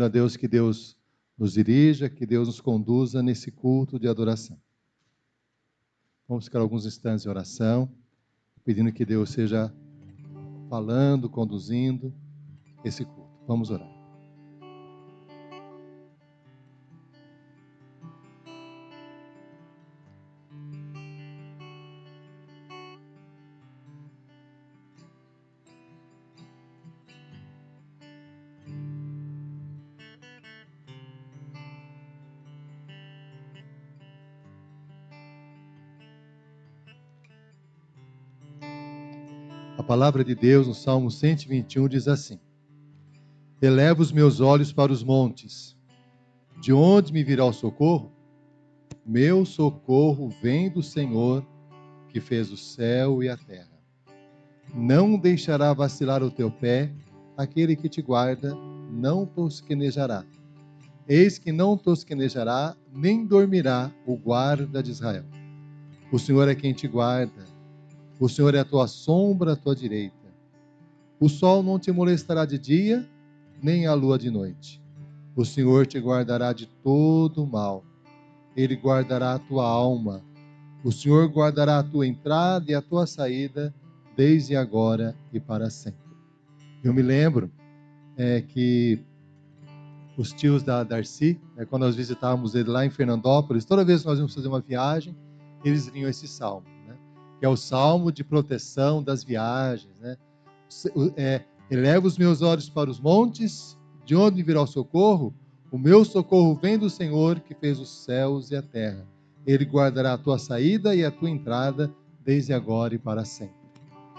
pedindo a Deus que Deus nos dirija, que Deus nos conduza nesse culto de adoração. Vamos ficar alguns instantes em oração, pedindo que Deus seja falando, conduzindo esse culto. Vamos orar. A palavra de Deus no Salmo 121 diz assim: Elevo os meus olhos para os montes. De onde me virá o socorro? Meu socorro vem do Senhor, que fez o céu e a terra. Não deixará vacilar o teu pé, aquele que te guarda não tosquenejará. Eis que não tosquenejará, nem dormirá o guarda de Israel. O Senhor é quem te guarda. O Senhor é a tua sombra à tua direita. O sol não te molestará de dia, nem a lua de noite. O Senhor te guardará de todo mal. Ele guardará a tua alma. O Senhor guardará a tua entrada e a tua saída, desde agora e para sempre. Eu me lembro que os tios da Darcy, quando nós visitávamos ele lá em Fernandópolis, toda vez que nós íamos fazer uma viagem, eles liam esse salmo, que é o salmo de proteção das viagens. Eleva os meus olhos para os montes, de onde virá o socorro? O meu socorro vem do Senhor, que fez os céus e a terra. Ele guardará a tua saída e a tua entrada, desde agora e para sempre.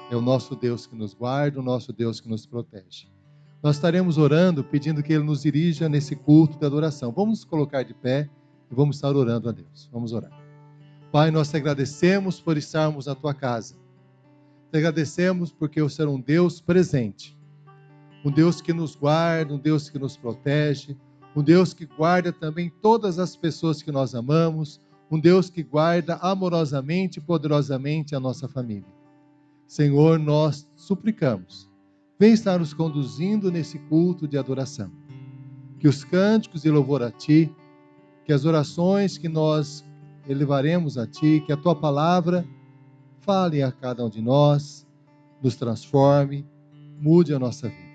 É o nosso Deus que nos guarda, o nosso Deus que nos protege. Nós estaremos orando, pedindo que Ele nos dirija nesse culto de adoração. Vamos nos colocar de pé e vamos estar orando a Deus. Vamos orar. Pai, nós te agradecemos por estarmos na tua casa. Te agradecemos porque o Senhor é um Deus presente. Um Deus que nos guarda, um Deus que nos protege, um Deus que guarda também todas as pessoas que nós amamos, um Deus que guarda amorosamente e poderosamente a nossa família. Senhor, nós suplicamos, vem estar nos conduzindo nesse culto de adoração. Que os cânticos de louvor a Ti, que as orações que nós elevaremos a Ti, que a Tua palavra fale a cada um de nós, nos transforme, mude a nossa vida.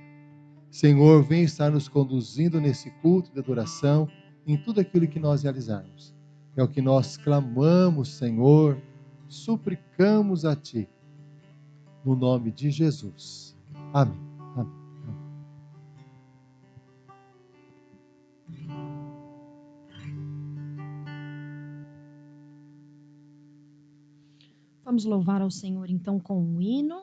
Senhor, vem estar nos conduzindo nesse culto de adoração, em tudo aquilo que nós realizarmos. É o que nós clamamos, Senhor, suplicamos a Ti, no nome de Jesus. Amém. Amém. Vamos louvar ao Senhor então com um hino.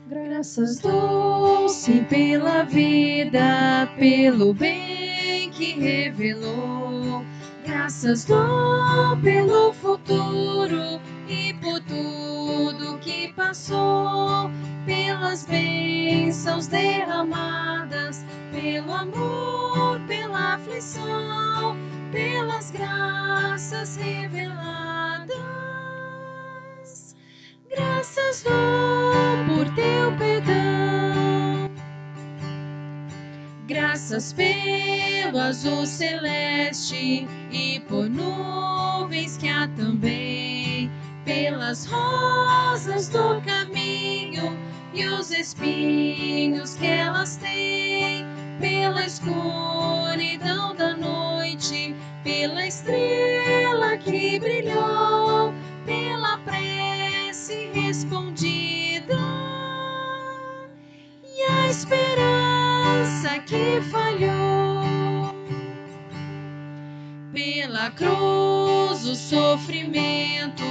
Graças dou-se pela vida, pelo bem que revelou. Graças dou pelo futuro e por tudo que passou, pelas bênçãos derramadas, pelo amor, pela aflição, pelas graças reveladas. Graças dou por teu perdão. Graças pelo azul celeste e por nuvens que há também, pelas rosas do caminho e os espinhos que elas têm, pela escuridão da noite, pela estrela que brilhou, pela prece respondida e a esperança que falhou. Pela cruz, o sofrimento,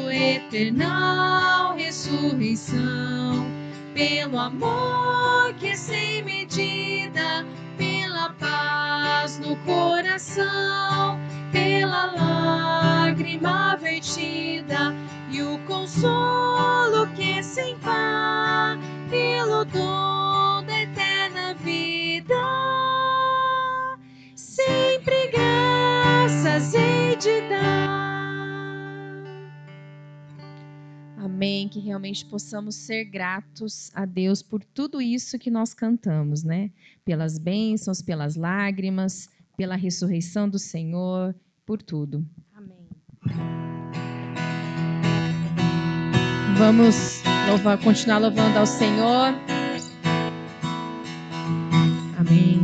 eternal ressurreição, pelo amor que é sem medida, pela paz no coração, pela lágrima vertida e o consolo que é sem par, pelo dom da eterna vida. Amém. Que realmente possamos ser gratos a Deus por tudo isso que nós cantamos, né? Pelas bênçãos, pelas lágrimas, pela ressurreição do Senhor, por tudo. Amém. Vamos continuar louvando ao Senhor. Amém.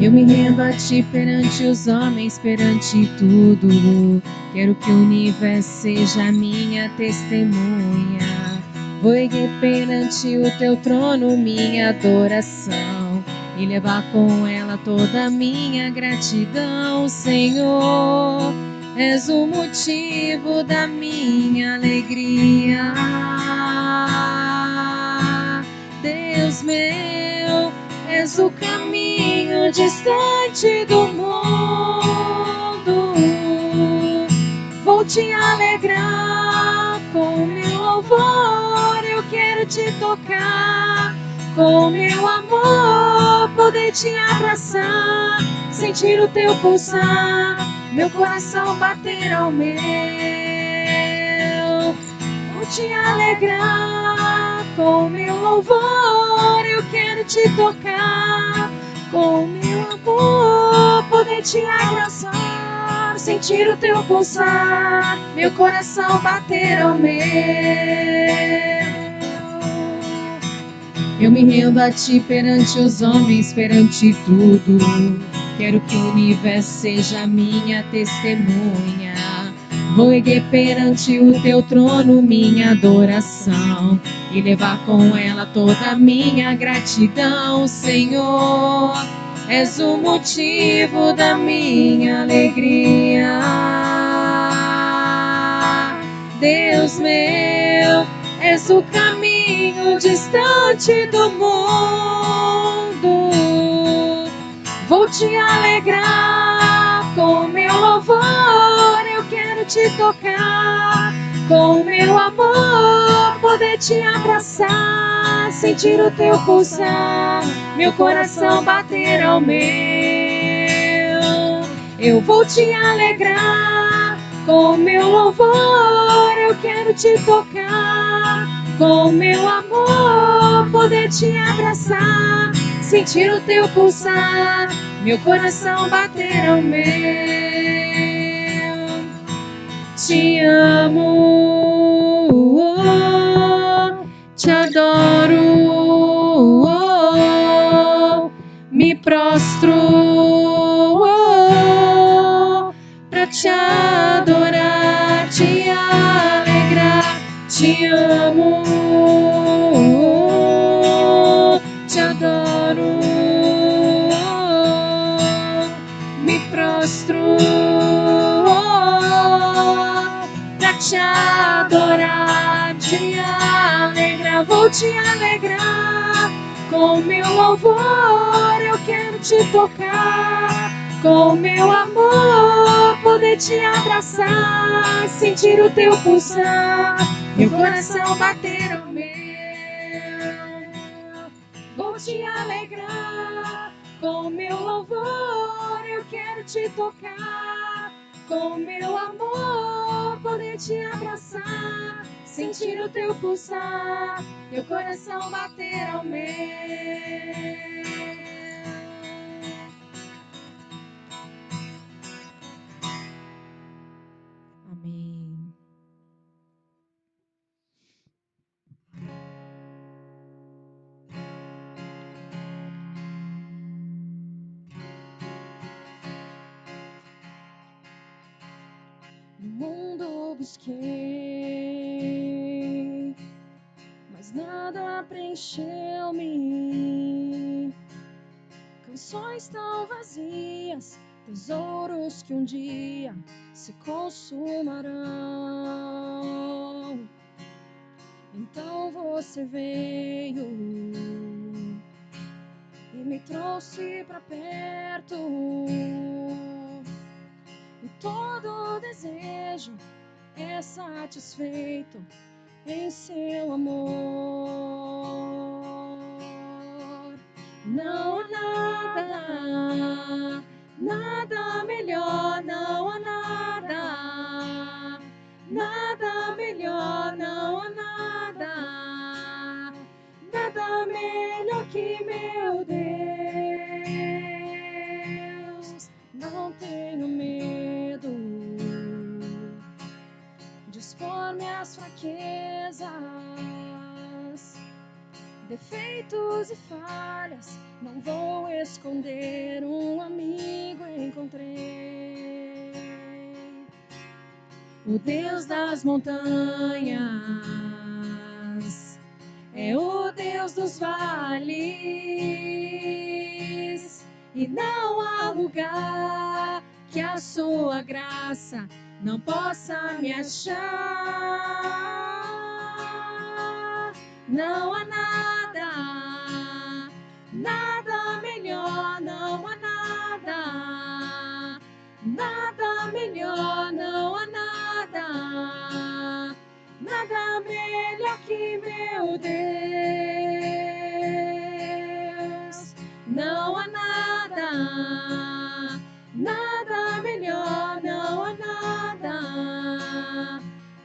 Eu me rendo a ti perante os homens, perante tudo. Quero que o universo seja minha testemunha. Vou erguer perante o teu trono minha adoração e levar com ela toda a minha gratidão, Senhor. És o motivo da minha alegria, Deus meu. És o caminho distante do mundo. Vou te alegrar com meu louvor. Eu quero te tocar com meu amor. Poder te abraçar, sentir o teu pulsar, meu coração bater ao meu. Vou te alegrar com meu louvor. Eu quero te tocar com meu amor, poder te abraçar, sentir o teu pulsar, meu coração bater ao meu. Eu me rendo a ti perante os homens, perante tudo. Quero que o universo seja minha testemunha. Vou erguer perante o teu trono minha adoração e levar com ela toda a minha gratidão, Senhor. És o motivo da minha alegria, Deus meu. És o caminho distante do mundo. Vou te alegrar com meu louvor. Eu quero te tocar com meu amor, poder te abraçar, sentir o teu pulsar, meu coração bater ao meu. Eu vou te alegrar com meu louvor. Eu quero te tocar com meu amor, poder te abraçar, sentir o teu pulsar, meu coração bater ao meu. Te amo, te adoro, me prostro pra te adorar, te alegrar. Te amo, te adoro, me prostro pra te adorar, te alegrar. Vou te alegrar com meu louvor. Eu quero te tocar com meu amor, poder te abraçar, sentir o teu pulsar, meu coração bater ao meu. Vou te alegrar com meu louvor. Eu quero te tocar com meu amor, poder te abraçar, sentir o teu pulsar, meu coração bater ao meu. Amém. No mundo busquei, mas nada preencheu-me. Canções tão vazias, tesouros que um dia se consumarão. Então você veio e me trouxe pra perto, e todo desejo é satisfeito em seu amor. Não há nada defeitos e falhas, não vou esconder, um amigo encontrei. O Deus das montanhas é o Deus dos vales, e não há lugar que a sua graça não possa me achar. Não há nada, nada melhor, não há nada, nada melhor, não há nada, nada melhor que meu Deus. Não há nada, nada melhor, não há nada,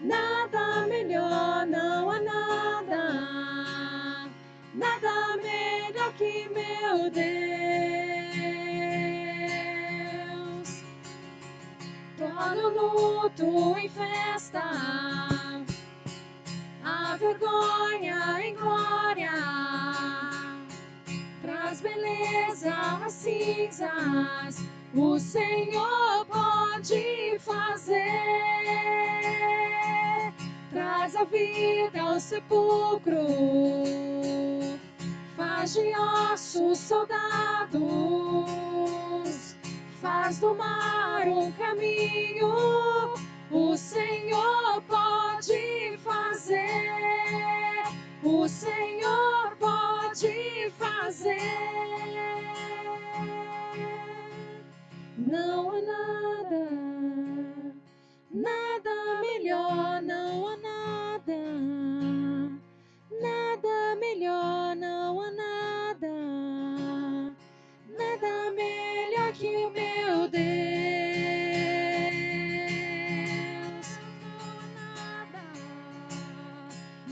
nada melhor, não há nada, nada melhor que meu Deus. Torna o luto em festa, a vergonha em glória, traz beleza às cinzas, o Senhor pode fazer. Traz a vida ao sepulcro, faz de ossos soldados, faz do mar um caminho, o Senhor pode fazer, o Senhor pode fazer. Não há nada, nada melhor, não há nada, nada melhor, não há nada, nada melhor que o meu Deus.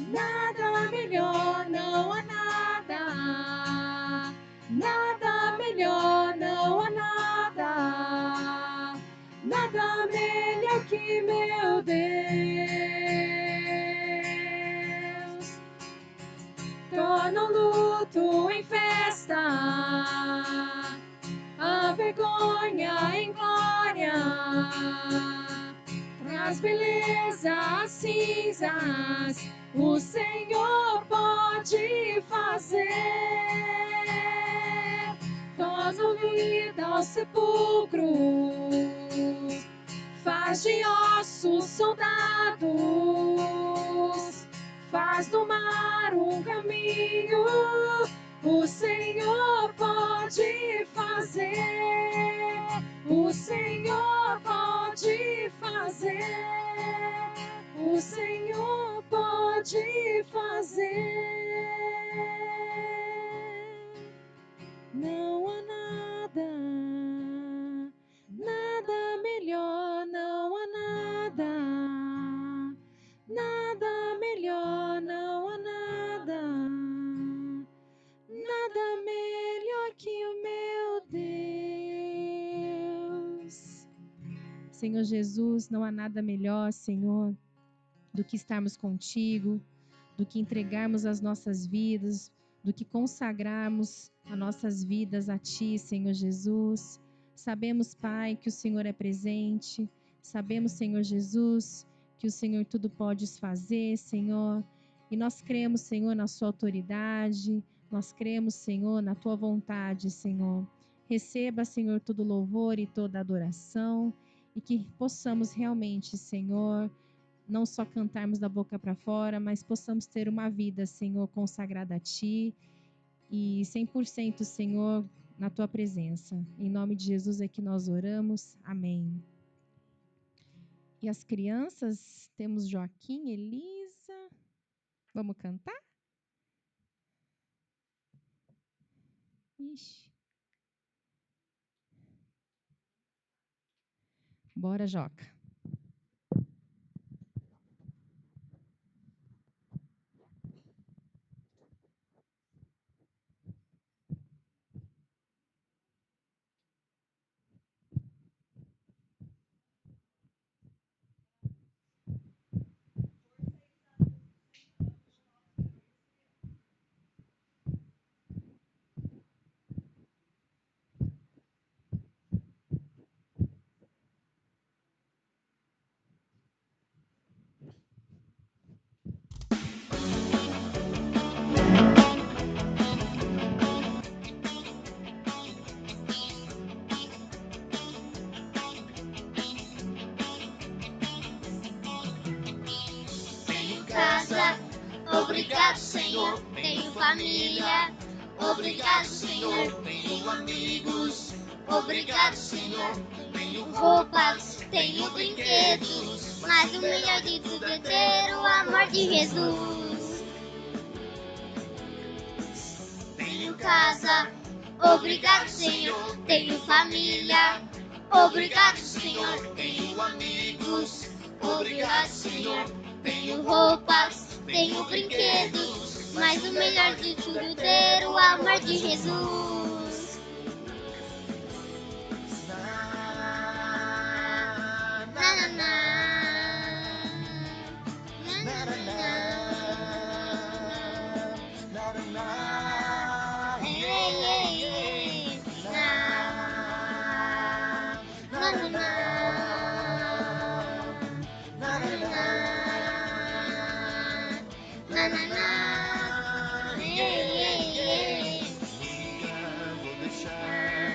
Nada melhor, não há nada, nada melhor, não há nada, nada melhor que meu Deus. Torna o luto em festa, a vergonha em glória, traz beleza às cinzas, o Senhor pode fazer. Torna vida ao sepulcro, faz de ossos soldados, faz do mar um caminho, o Senhor pode fazer, o Senhor pode fazer, o Senhor pode fazer. Não há nada, nada melhor, não há nada, nada melhor, não há nada, nada melhor que o meu Deus. Senhor Jesus, não há nada melhor, Senhor, do que estarmos contigo, do que entregarmos as nossas vidas, do que consagrarmos as nossas vidas a Ti, Senhor Jesus. Sabemos, Pai, que o Senhor é presente. Sabemos, Senhor Jesus, que o Senhor tudo podes fazer, Senhor. E nós cremos, Senhor, na Sua autoridade. Nós cremos, Senhor, na Tua vontade, Senhor. Receba, Senhor, todo louvor e toda adoração. E que possamos realmente, Senhor, não só cantarmos da boca para fora, mas possamos ter uma vida, Senhor, consagrada a Ti e 100%, Senhor, na Tua presença. Em nome de Jesus é que nós oramos. Amém. E as crianças, temos Joaquim, Elisa. Vamos cantar? Ixi. Bora, Joca. Obrigado, Senhor, tenho família. Obrigado, Senhor, tenho amigos. Obrigado, Senhor, tenho roupas, tenho brinquedos. Mas o melhor de tudo é ter o amor de Jesus. Tenho casa. Obrigado, Senhor, tenho família. Obrigado, Senhor, tenho amigos. Obrigado, Senhor, tenho roupas, tenho brinquedos. Mas o melhor de tudo é ter o amor de Jesus. Na, na, na. Na, na, na. Na, na, na. Ei, ei, ei. Na, na, na, na. Na, na, na. Na, na, na. Ei, ei, ei. Nunca vou deixar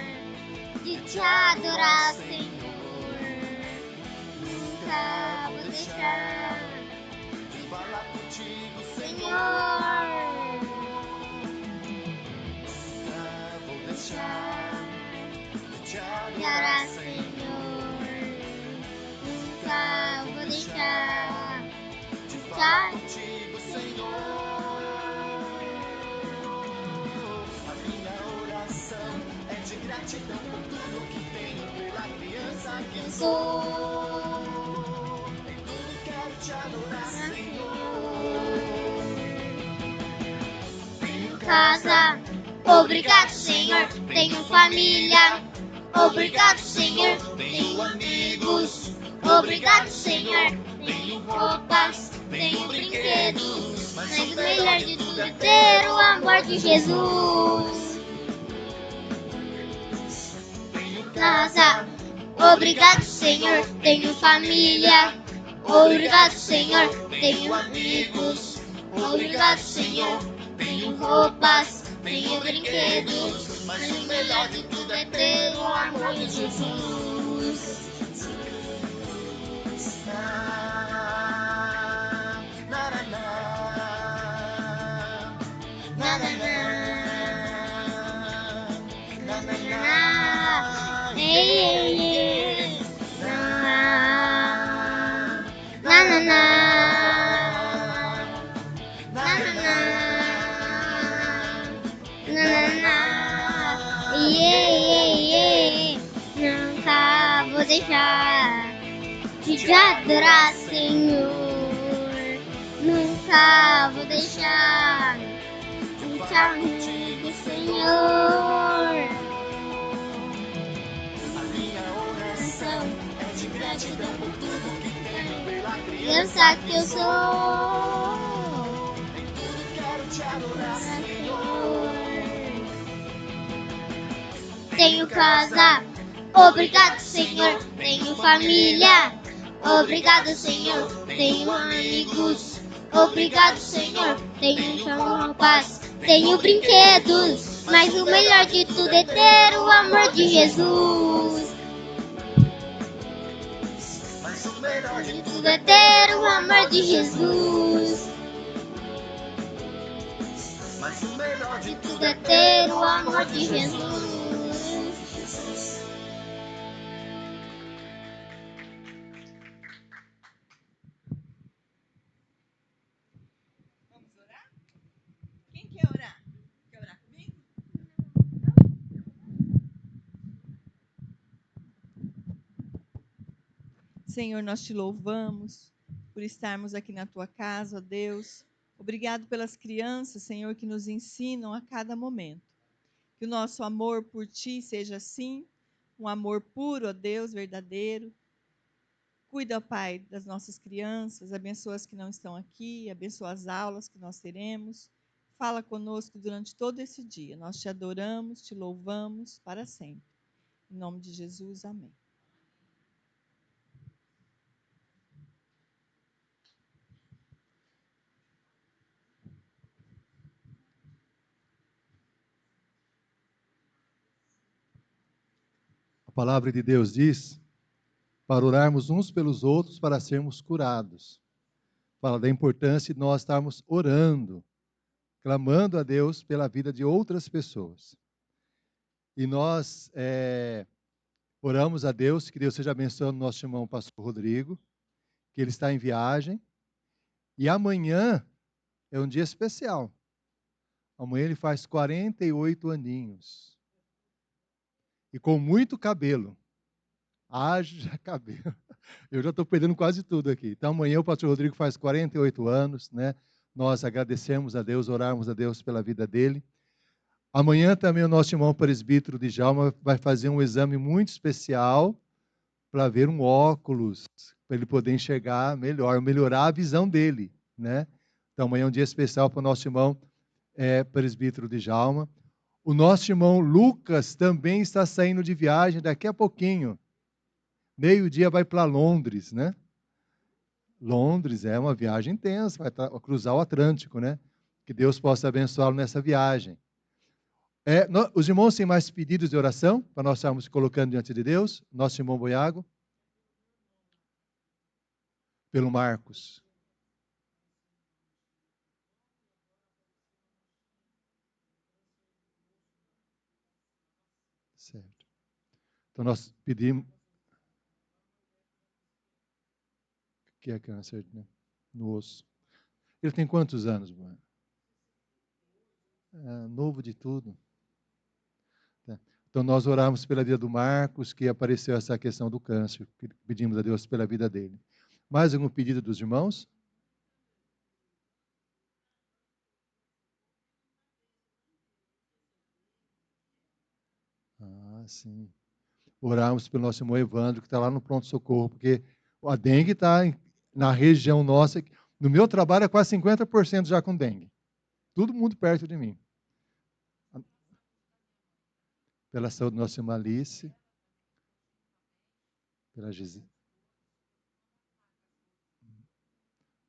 de te adorar, Senhor. Nunca vou deixar de falar contigo, Senhor. Nunca vou deixar de te adorar, Senhor. Nunca vou deixar de falar contigo, Senhor. A minha oração é de gratidão por tudo que tenho, pela criança que eu sou. Em tudo quero te adorar, Senhor. Tenho casa. Obrigado, Senhor, tenho família. Obrigado, Senhor, tenho amigos. Obrigado, Senhor, tenho roupas, tenho brinquedos. Mas o melhor de tudo é ter o amor de Jesus. Tenho casa. Obrigado, Senhor, tenho família. Obrigado, Senhor, tenho amigos. Obrigado, Senhor, tenho roupas, tenho brinquedos. Mas o melhor de tudo é ter o amor de Jesus. Na, na, na, na. Na, na, na. Na, na, na. Ei, ei, ei. Na, na, na, na. Na, na, na. Na, na, na. Ei, ei, ei. Nunca vou deixar de te adorar, Senhor. Nunca vou deixar de te adorar, Senhor. A minha oração é de gratidão por tudo que tenho, pela criança que eu sou. Em tudo quero te adorar, Senhor. Tenho casa. Obrigado, Senhor, tenho família. Obrigado, Senhor, tenho amigos. Obrigado, Senhor, tenho roupas, tenho brinquedos. Mas o melhor de tudo é ter o amor de Jesus. Mas o melhor de tudo é ter o amor de Jesus. Mas o melhor de tudo é ter o amor de Jesus. Vamos orar? Quem quer orar? Quer orar comigo? Senhor, nós te louvamos por estarmos aqui na tua casa, ó Deus. Obrigado pelas crianças, Senhor, que nos ensinam a cada momento. Que o nosso amor por ti seja assim, um amor puro, ó Deus, verdadeiro. Cuida, ó Pai, das nossas crianças, abençoa as que não estão aqui, abençoa as aulas que nós teremos. Fala conosco durante todo esse dia. Nós te adoramos, te louvamos para sempre. Em nome de Jesus, amém. A palavra de Deus diz para orarmos uns pelos outros para sermos curados. fala da importância de nós estarmos orando, clamando a Deus pela vida de outras pessoas. E nós oramos a Deus, que Deus seja abençoando nosso irmão pastor Rodrigo, que ele está em viagem. E amanhã é um dia especial. Amanhã ele faz 48 aninhos. E com muito cabelo. Haja cabelo. Eu já estou perdendo quase tudo aqui. Então amanhã o pastor Rodrigo faz 48 anos, né? Nós agradecemos a Deus, orarmos a Deus pela vida dele. Amanhã também o nosso irmão presbítero Djalma vai fazer um exame muito especial para ver um óculos, para ele poder enxergar melhor, melhorar a visão dele, né? Então amanhã é um dia especial para o nosso irmão presbítero Djalma. O nosso irmão Lucas também está saindo de viagem daqui a pouquinho. Meio-dia vai para Londres, né? Londres é uma viagem intensa, vai cruzar o Atlântico, né? Que Deus possa abençoá-lo nessa viagem. Os irmãos têm mais pedidos de oração para nós estarmos colocando diante de Deus? Nosso irmão Boiago. Pelo Marcos. Certo. Então nós pedimos. Que é câncer, né? No osso. Ele tem quantos anos, mano? Novo de tudo. Tá. Então nós oramos pela vida do Marcos, que apareceu essa questão do câncer. Pedimos a Deus pela vida dele. Mais algum pedido dos irmãos? Sim. Oramos pelo nosso irmão Evandro, que está lá no pronto-socorro, porque a dengue está na região nossa. No meu trabalho é quase 50% já com dengue. Todo mundo perto de mim. Pela saúde da nossa irmã Alice. Pela Gisele.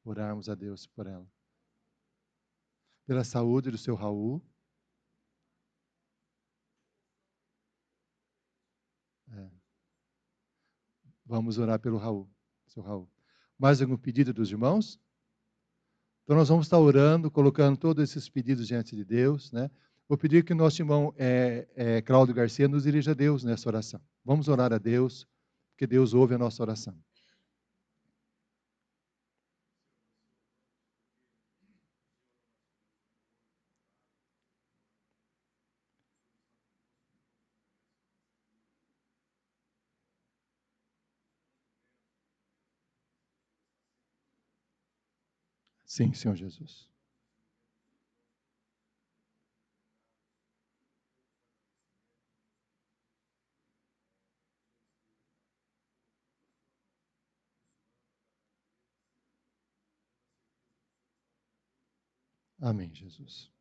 Orarmos a Deus por ela. Pela saúde do seu Raul. Vamos orar pelo Raul, seu Raul. Mais algum pedido dos irmãos? Então nós vamos estar orando, colocando todos esses pedidos diante de Deus, né? Vou pedir que o nosso irmão Cláudio Garcia nos dirija a Deus nessa oração. Vamos orar a Deus, porque Deus ouve a nossa oração. Sim, Senhor Jesus. Amém, Jesus.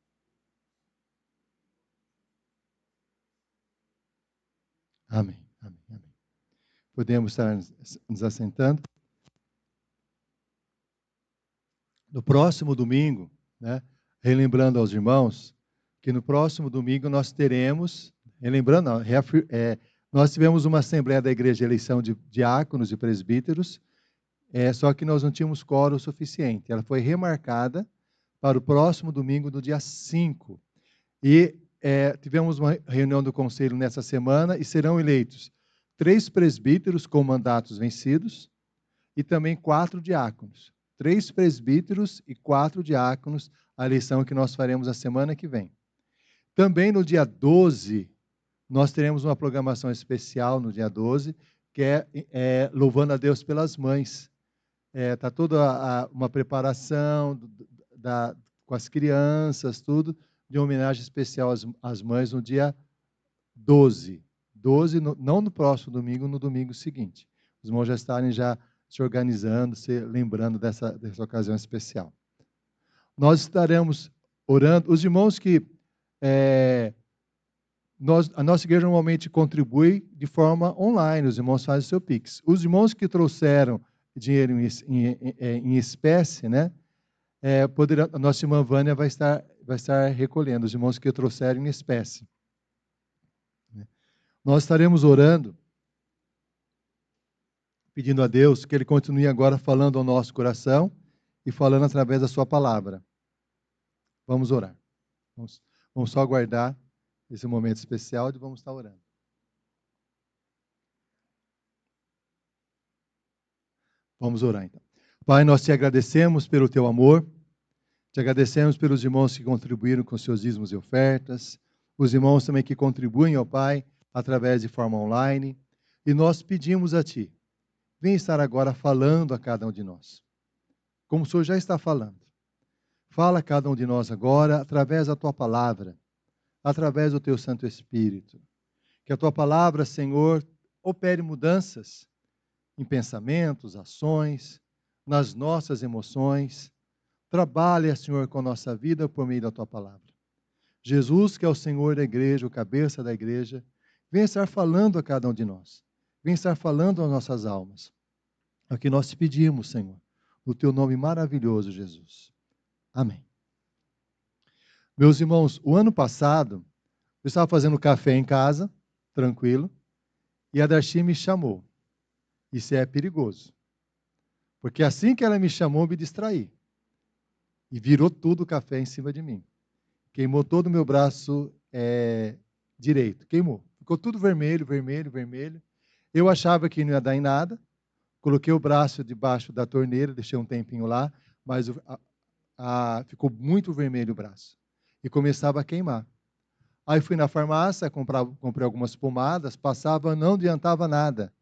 Amém, amém, amém. Podemos estar nos assentando. No próximo domingo, né, relembrando aos irmãos, que no próximo domingo nós teremos, nós tivemos uma assembleia da igreja de eleição de diáconos e presbíteros, só que nós não tínhamos quórum suficiente. Ela foi remarcada para o próximo domingo, do dia 5. E tivemos uma reunião do conselho nessa semana e serão eleitos 3 presbíteros com mandatos vencidos e também 4 diáconos. 3 presbíteros e 4 diáconos, a eleição que nós faremos a semana que vem. Também no dia 12, nós teremos uma programação especial no dia 12, que é louvando a Deus pelas mães. Está toda uma preparação com as crianças, tudo, de homenagem especial às mães no dia 12. 12, não no próximo domingo, no domingo seguinte. Os irmãos já estarem se organizando, se lembrando dessa ocasião especial. Nós estaremos orando. Os irmãos que... a nossa igreja normalmente contribui de forma online, os irmãos fazem o seu Pix. Os irmãos que trouxeram dinheiro em espécie, né? A nossa irmã Vânia vai estar recolhendo, os irmãos que trouxeram em espécie. Nós estaremos orando, pedindo a Deus que Ele continue agora falando ao nosso coração e falando através da sua palavra. Vamos orar. Vamos só aguardar esse momento especial de vamos estar orando. Vamos orar então. Pai, nós te agradecemos pelo teu amor, te agradecemos pelos irmãos que contribuíram com seus dízimos e ofertas, os irmãos também que contribuem, ó Pai, através de forma online, e nós pedimos a ti, vem estar agora falando a cada um de nós, como o Senhor já está falando. Fala a cada um de nós agora, através da tua palavra, através do teu Santo Espírito. Que a tua palavra, Senhor, opere mudanças em pensamentos, ações, nas nossas emoções. Trabalha, Senhor, com a nossa vida por meio da tua palavra. Jesus, que é o Senhor da igreja, o cabeça da igreja, vem estar falando a cada um de nós. Vem estar falando às nossas almas. É o que nós te pedimos, Senhor, no teu nome maravilhoso, Jesus. Amém. Meus irmãos, o ano passado, eu estava fazendo café em casa, tranquilo, e a Darcy me chamou. Isso é perigoso. Porque assim que ela me chamou, eu me distraí. E virou tudo o café em cima de mim. Queimou todo o meu braço direito. Queimou. Ficou tudo vermelho, vermelho, vermelho. Eu achava que não ia dar em nada. Coloquei o braço debaixo da torneira, deixei um tempinho lá, mas ficou muito vermelho o braço. E começava a queimar. Aí fui na farmácia, comprei algumas pomadas, passava, não adiantava nada.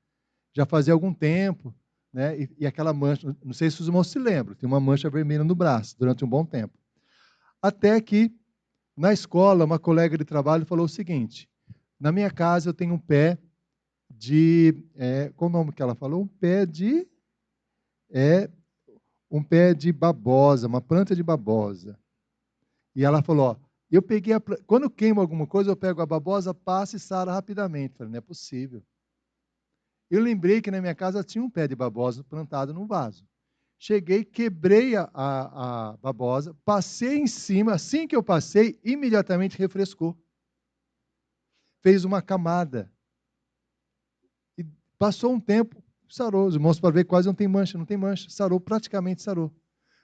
Já fazia algum tempo, né? E aquela mancha, não sei se os irmãos se lembram, tem uma mancha vermelha no braço durante um bom tempo. Até que, na escola, uma colega de trabalho falou o seguinte, na minha casa eu tenho um pé qual o nome que ela falou? Um pé de babosa, uma planta de babosa. E ela falou, eu peguei quando eu queimo alguma coisa, eu pego a babosa, passo e sara rapidamente. Eu falei, não é possível. Eu lembrei que na minha casa tinha um pé de babosa plantado num vaso. Cheguei, quebrei a babosa, passei em cima, assim que eu passei, imediatamente refrescou. Fez uma camada. E passou um tempo, sarou. Os irmãos para ver, quase não tem mancha, sarou, praticamente sarou.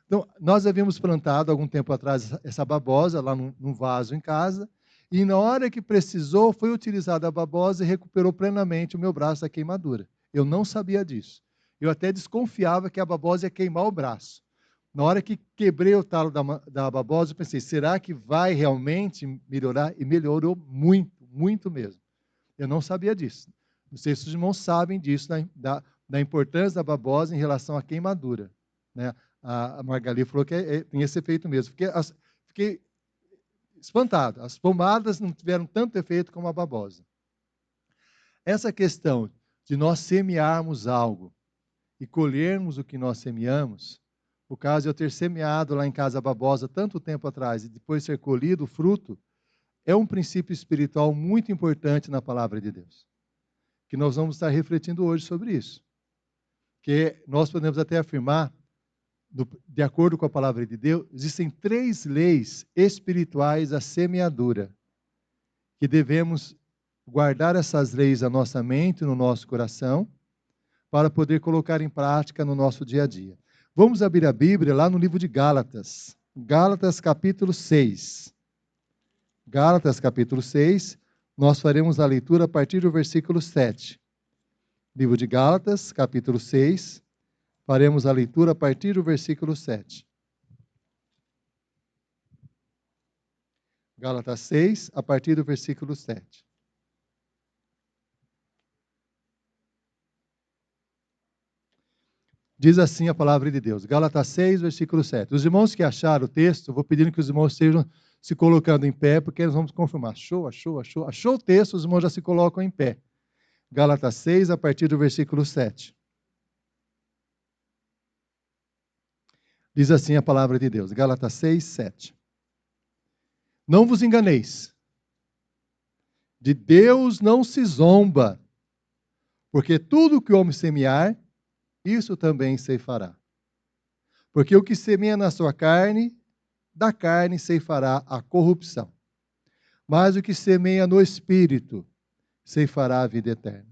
Então, nós havíamos plantado, algum tempo atrás, essa babosa lá num vaso em casa, e na hora que precisou, foi utilizada a babosa e recuperou plenamente o meu braço da queimadura. Eu não sabia disso. Eu até desconfiava que a babosa ia queimar o braço. Na hora que quebrei o talo da babosa, eu pensei, será que vai realmente melhorar? E melhorou muito, muito mesmo. Eu não sabia disso. Não sei se os irmãos sabem disso, da importância da babosa em relação à queimadura. Né? A Margali falou que tem esse efeito mesmo. Fiquei espantado. As pomadas não tiveram tanto efeito como a babosa. Essa questão de nós semearmos algo e colhermos o que nós semeamos, o caso de eu ter semeado lá em casa a babosa tanto tempo atrás e depois ser colhido o fruto, é um princípio espiritual muito importante na palavra de Deus. Que nós vamos estar refletindo hoje sobre isso. Que nós podemos até afirmar, de acordo com a palavra de Deus, existem 3 leis espirituais à semeadura, que devemos guardar essas leis na nossa mente, no nosso coração, para poder colocar em prática no nosso dia a dia. Vamos abrir a Bíblia lá no livro de Gálatas. Gálatas capítulo 6. Gálatas capítulo 6, nós faremos a leitura a partir do versículo 7. Livro de Gálatas, capítulo 6, faremos a leitura a partir do versículo 7. Gálatas 6, a partir do versículo 7. Diz assim a palavra de Deus, Gálatas 6, versículo 7. Os irmãos que acharam o texto, eu vou pedindo que os irmãos estejam se colocando em pé, porque nós vamos confirmar. Achou o texto, os irmãos já se colocam em pé. Gálatas 6, a partir do versículo 7. Diz assim a palavra de Deus, Gálatas 6, 7. Não vos enganeis, de Deus não se zomba, porque tudo que o homem semear, isso também ceifará. Porque o que semeia na sua carne, da carne ceifará a corrupção. Mas o que semeia no Espírito, ceifará a vida eterna.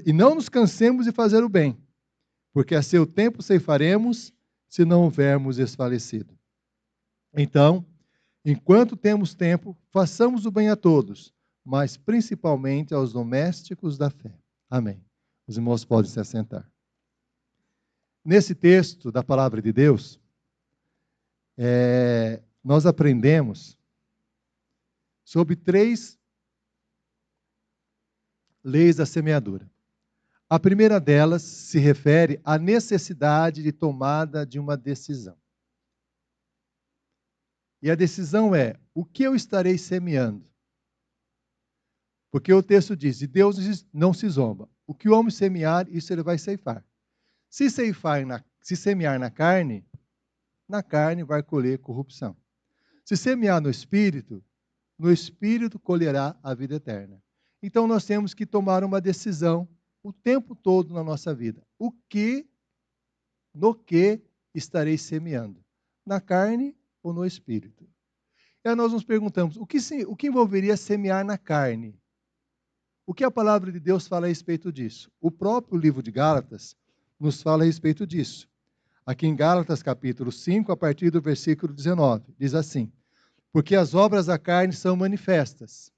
E não nos cansemos de fazer o bem, porque a seu tempo ceifaremos, se não houvermos desfalecido. Então, enquanto temos tempo, façamos o bem a todos, mas principalmente aos domésticos da fé. Amém. Os irmãos podem se assentar. Nesse texto da palavra de Deus, nós aprendemos sobre 3 leis da semeadura. A primeira delas se refere à necessidade de tomada de uma decisão. E a decisão é: o que eu estarei semeando? Porque o texto diz: de Deus não se zomba. O que o homem semear, isso ele vai ceifar. Se semear na carne vai colher corrupção. Se semear no espírito colherá a vida eterna. Então nós temos que tomar uma decisão o tempo todo na nossa vida. No que estarei semeando? Na carne ou no espírito? E aí nós nos perguntamos, o que envolveria semear na carne? O que a palavra de Deus fala a respeito disso? O próprio livro de Gálatas nos fala a respeito disso. Aqui em Gálatas capítulo 5, a partir do versículo 19, diz assim: porque as obras da carne são manifestas,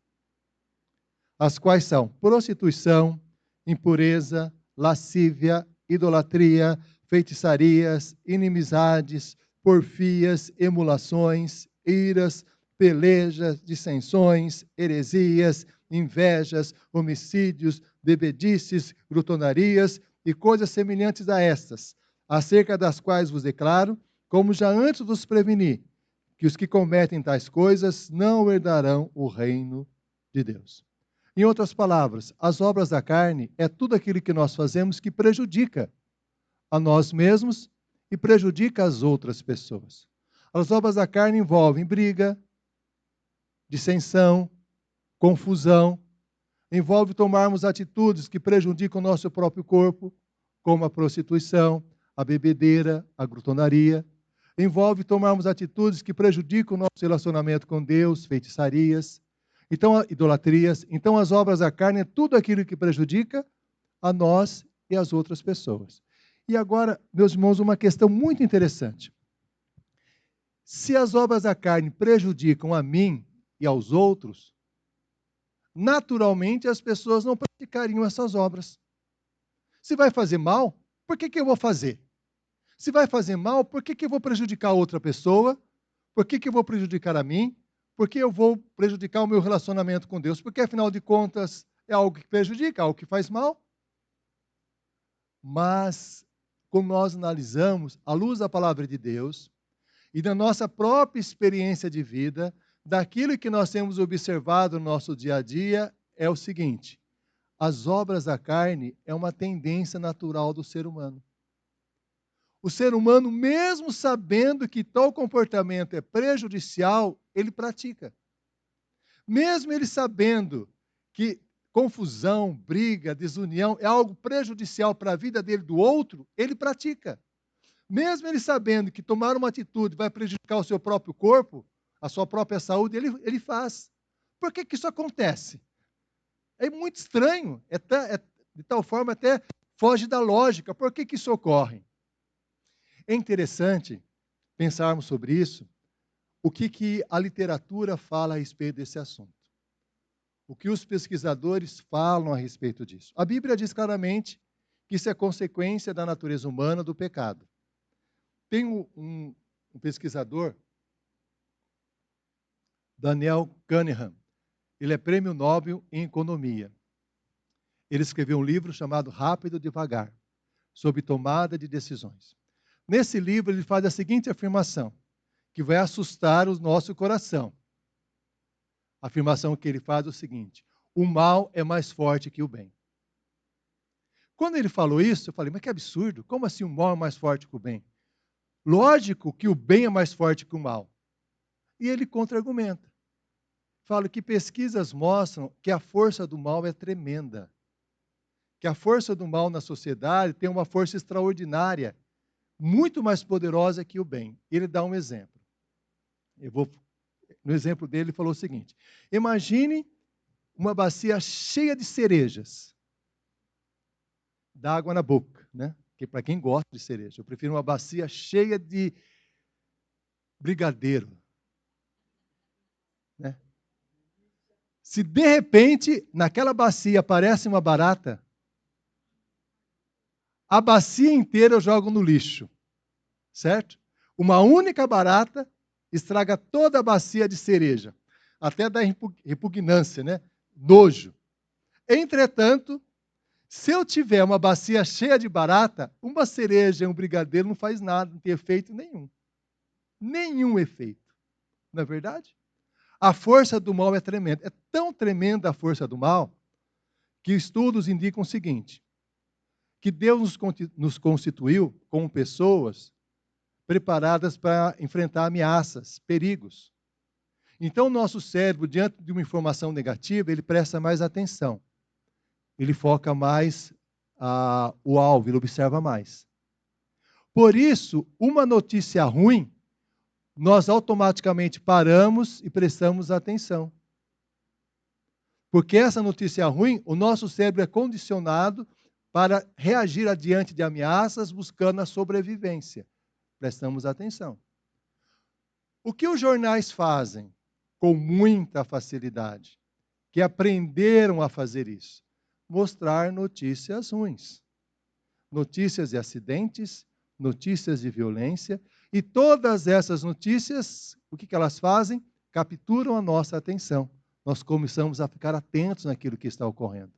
as quais são prostituição, impureza, lascívia, idolatria, feitiçarias, inimizades, porfias, emulações, iras, pelejas, dissensões, heresias, invejas, homicídios, bebedices, glutonarias e coisas semelhantes a estas, acerca das quais vos declaro, como já antes vos preveni, que os que cometem tais coisas não herdarão o reino de Deus. Em outras palavras, as obras da carne é tudo aquilo que nós fazemos que prejudica a nós mesmos e prejudica as outras pessoas. As obras da carne envolvem briga, dissensão, confusão, envolve tomarmos atitudes que prejudicam o nosso próprio corpo, como a prostituição, a bebedeira, a glutonaria. Envolve tomarmos atitudes que prejudicam o nosso relacionamento com Deus, feitiçarias, idolatrias. Então, as obras da carne é tudo aquilo que prejudica a nós e as outras pessoas. E agora, meus irmãos, uma questão muito interessante. Se as obras da carne prejudicam a mim e aos outros, naturalmente as pessoas não praticariam essas obras. Se vai fazer mal, por que eu vou fazer? Se vai fazer mal, por que eu vou prejudicar outra pessoa? Por que eu vou prejudicar a mim? Por que eu vou prejudicar o meu relacionamento com Deus? Porque, afinal de contas, é algo que prejudica, algo que faz mal. Mas, como nós analisamos, à luz da palavra de Deus e da nossa própria experiência de vida, daquilo que nós temos observado no nosso dia a dia, é o seguinte: as obras da carne é uma tendência natural do ser humano. O ser humano, mesmo sabendo que tal comportamento é prejudicial, ele pratica. Mesmo ele sabendo que confusão, briga, desunião é algo prejudicial para a vida dele do outro, ele pratica. Mesmo ele sabendo que tomar uma atitude vai prejudicar o seu próprio corpo, a sua própria saúde, ele faz. Por que isso acontece? É muito estranho, de tal forma até foge da lógica. Por que isso ocorre? É interessante pensarmos sobre isso, o que a literatura fala a respeito desse assunto. O que os pesquisadores falam a respeito disso. A Bíblia diz claramente que isso é consequência da natureza humana do pecado. Tem um pesquisador, Daniel Kahneman, ele é prêmio Nobel em economia. Ele escreveu um livro chamado Rápido e Devagar, sobre tomada de decisões. Nesse livro ele faz a seguinte afirmação, que vai assustar o nosso coração. A afirmação que ele faz é o seguinte: o mal é mais forte que o bem. Quando ele falou isso, eu falei, mas que absurdo, como assim o mal é mais forte que o bem? Lógico que o bem é mais forte que o mal. E ele contra-argumenta. Fala que pesquisas mostram que a força do mal é tremenda. Que a força do mal na sociedade tem uma força extraordinária, muito mais poderosa que o bem. Ele dá um exemplo. No exemplo dele, ele falou o seguinte: imagine uma bacia cheia de cerejas, dá água na boca, né? que para quem gosta de cereja. Eu prefiro uma bacia cheia de brigadeiro, né? Se de repente, naquela bacia aparece uma barata, a bacia inteira eu jogo no lixo, certo? Uma única barata estraga toda a bacia de cereja, até dá repugnância, né? Nojo. Entretanto, se eu tiver uma bacia cheia de barata, uma cereja e um brigadeiro não faz nada, não tem efeito nenhum. Nenhum efeito. Não é verdade? A força do mal é tremenda. É tão tremenda a força do mal que estudos indicam o seguinte, que Deus nos constituiu como pessoas preparadas para enfrentar ameaças, perigos. Então, o nosso cérebro, diante de uma informação negativa, ele presta mais atenção. Ele foca mais o alvo, ele observa mais. Por isso, uma notícia ruim, nós automaticamente paramos e prestamos atenção. Porque essa notícia ruim, o nosso cérebro é condicionado para reagir adiante de ameaças, buscando a sobrevivência. Prestamos atenção. O que os jornais fazem com muita facilidade? Que aprenderam a fazer isso? Mostrar notícias ruins. Notícias de acidentes, notícias de violência, e todas essas notícias, o que elas fazem? Capturam a nossa atenção. Nós começamos a ficar atentos naquilo que está ocorrendo.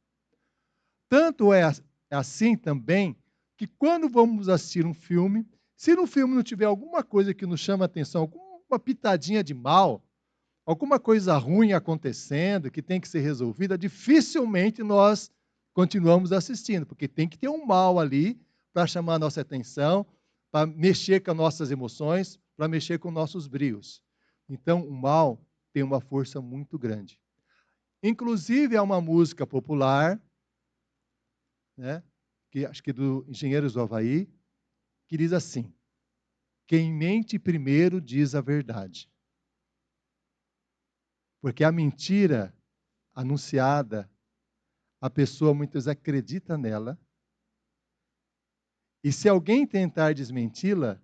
Tanto é assim também, que quando vamos assistir um filme, se no filme não tiver alguma coisa que nos chama a atenção, alguma pitadinha de mal, alguma coisa ruim acontecendo, que tem que ser resolvida, dificilmente nós continuamos assistindo, porque tem que ter um mal ali para chamar a nossa atenção, para mexer com as nossas emoções, para mexer com nossos brios. Então, o mal tem uma força muito grande. Inclusive, há uma música popular, né, que acho que do Engenheiros do Havaí, que diz assim: quem mente primeiro diz a verdade. Porque a mentira anunciada, a pessoa muitas vezes acredita nela, e se alguém tentar desmenti-la,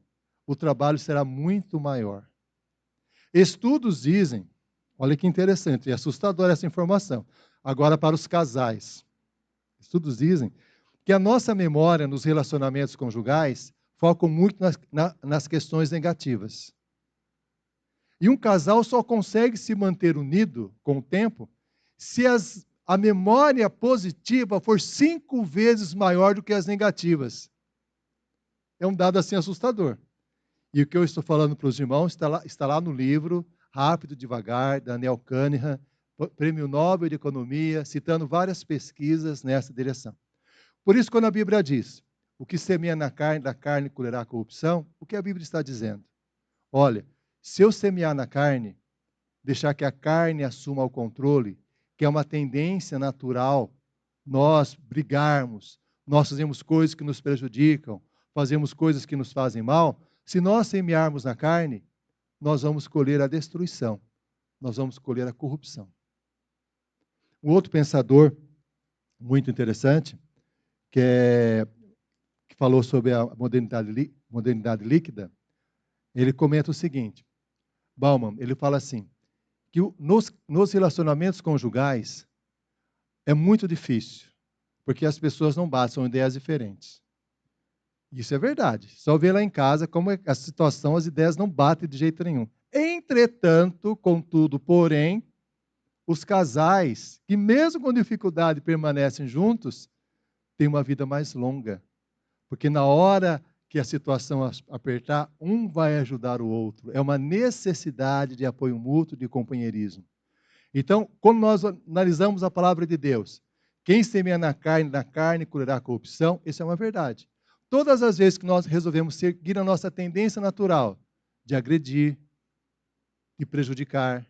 o trabalho será muito maior. Estudos dizem, olha que interessante, é assustadora essa informação, agora para os casais. Estudos dizem que a nossa memória nos relacionamentos conjugais foca muito nas questões negativas. E um casal só consegue se manter unido com o tempo se a memória positiva for 5 vezes maior do que as negativas. É um dado assim assustador. E o que eu estou falando para os irmãos está lá no livro Rápido e Devagar, da Daniel Kahneman, Prêmio Nobel de Economia, citando várias pesquisas nessa direção. Por isso, quando a Bíblia diz, o que semeia na carne, da carne colherá a corrupção, o que a Bíblia está dizendo? Olha, se eu semear na carne, deixar que a carne assuma o controle, que é uma tendência natural, nós brigarmos, nós fazemos coisas que nos prejudicam, fazemos coisas que nos fazem mal, se nós semearmos na carne, nós vamos colher a destruição, nós vamos colher a corrupção. Um outro pensador muito interessante, que falou sobre a modernidade líquida, ele comenta o seguinte, Bauman, ele fala assim, que nos relacionamentos conjugais é muito difícil, porque as pessoas não batem, são ideias diferentes. Isso é verdade. Só ver lá em casa como é a situação, as ideias não batem de jeito nenhum. Entretanto, contudo, porém, os casais que mesmo com dificuldade permanecem juntos, têm uma vida mais longa. Porque na hora que a situação apertar, um vai ajudar o outro. É uma necessidade de apoio mútuo, de companheirismo. Então, quando nós analisamos a palavra de Deus, quem semeia na carne colherá a corrupção, isso é uma verdade. Todas as vezes que nós resolvemos seguir a nossa tendência natural de agredir, de prejudicar,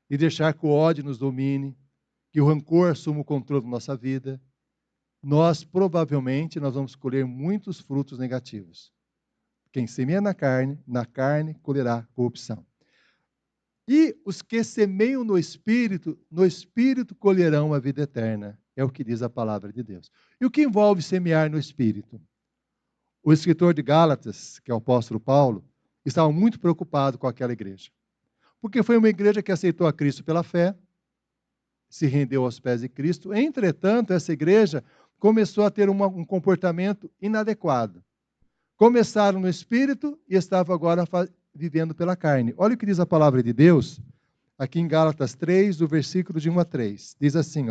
de deixar que o ódio nos domine, que o rancor assuma o controle da nossa vida, nós vamos colher muitos frutos negativos. Quem semeia na carne colherá corrupção. E os que semeiam no Espírito colherão a vida eterna. É o que diz a palavra de Deus. E o que envolve semear no Espírito? O escritor de Gálatas, que é o apóstolo Paulo, estava muito preocupado com aquela igreja. Porque foi uma igreja que aceitou a Cristo pela fé, se rendeu aos pés de Cristo. Entretanto, essa igreja começou a ter um comportamento inadequado. Começaram no espírito e estavam agora vivendo pela carne. Olha o que diz a palavra de Deus, aqui em Gálatas 3, do versículo de 1 a 3. Diz assim,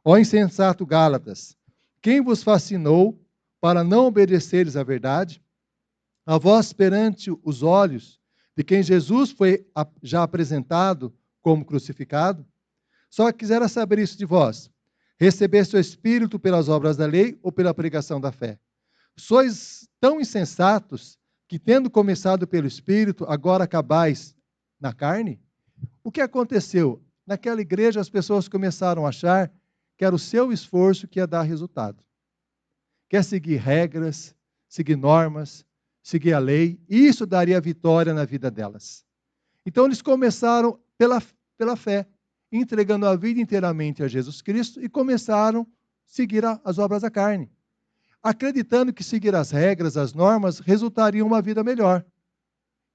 ó insensato Gálatas, quem vos fascinou para não obedeceres à verdade? A vós perante os olhos de quem Jesus foi já apresentado como crucificado? Só quisera saber isso de vós. Recebeste o Espírito pelas obras da lei ou pela pregação da fé? Sois tão insensatos que, tendo começado pelo Espírito, agora acabais na carne? O que aconteceu? Naquela igreja as pessoas começaram a achar que era o seu esforço que ia dar resultado. Quer seguir regras, seguir normas, seguir a lei, e isso daria vitória na vida delas. Então eles começaram pela fé, entregando a vida inteiramente a Jesus Cristo e começaram a seguir as obras da carne, acreditando que seguir as regras, as normas, resultaria em uma vida melhor.